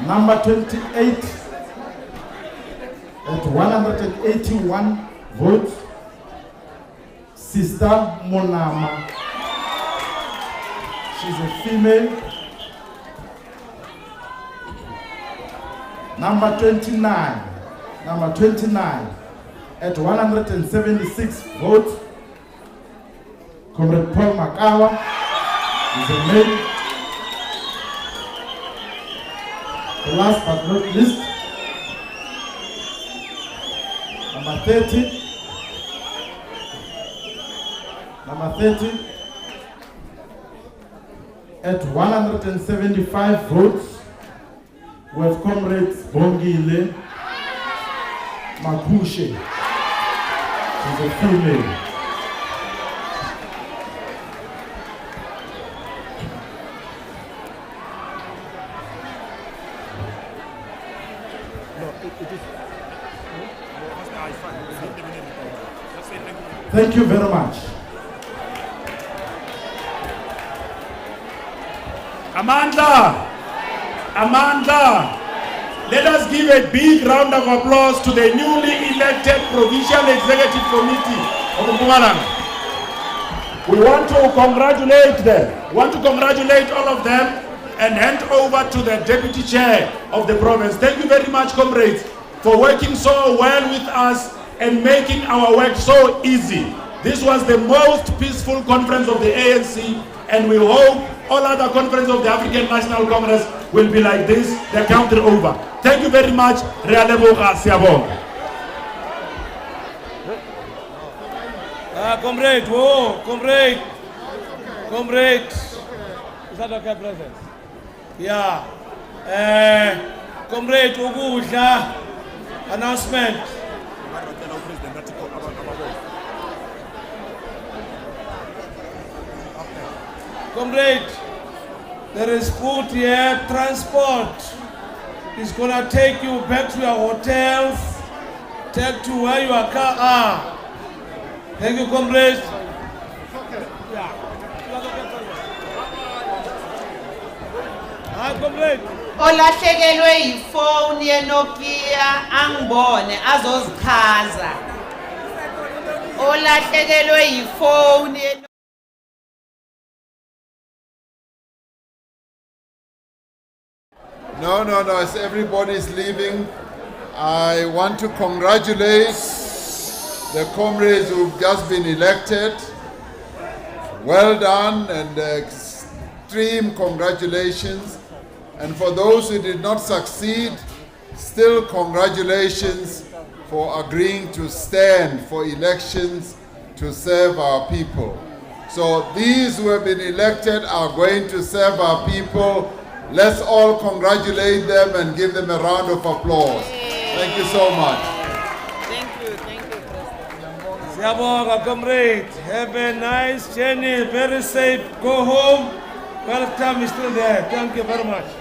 Number 28 at 181 votes. Sister Monama. She's a female. Number 29. Number 29 at 176 votes. Comrade Paul Makawa is a male. Last but not least, number 30. Number 30 at 175 votes with Comrades Bongile Makushe. She's a female. Thank you very much. Amanda, let us give a big round of applause to the newly elected Provincial Executive Committee of Mpumalanga. We want to congratulate them. We want to congratulate all of them and hand over to the Deputy Chair of the province. Thank you very much, comrades, for working so well with us and making our work so easy. This was the most peaceful conference of the ANC, and we hope all other conferences of the African National Congress will be like this the country over. Thank you very much. Comrade, whoa, comrade. Is that okay, President? Yeah. Comrade, Ogudla, announcement. Comrade, there is food here, transport. It's gonna take you back to your hotels, take to where your car are. Thank you, comrade. Hi, comrade. Olahlekelwe yifoni yeNokia angibone azozikhaza. Olahlekelwe yifoni No, as everybody's leaving, I want to congratulate the comrades who've just been elected. Well done and extreme congratulations. And for those who did not succeed, still congratulations for agreeing to stand for elections to serve our people. So these who have been elected are going to serve our people. Let's all congratulate them and give them a round of applause. Thank you so much. Thank you, President. Siyabonga, comrade. Have a nice journey, very safe. Go home. Welcome is still there. Thank you very much.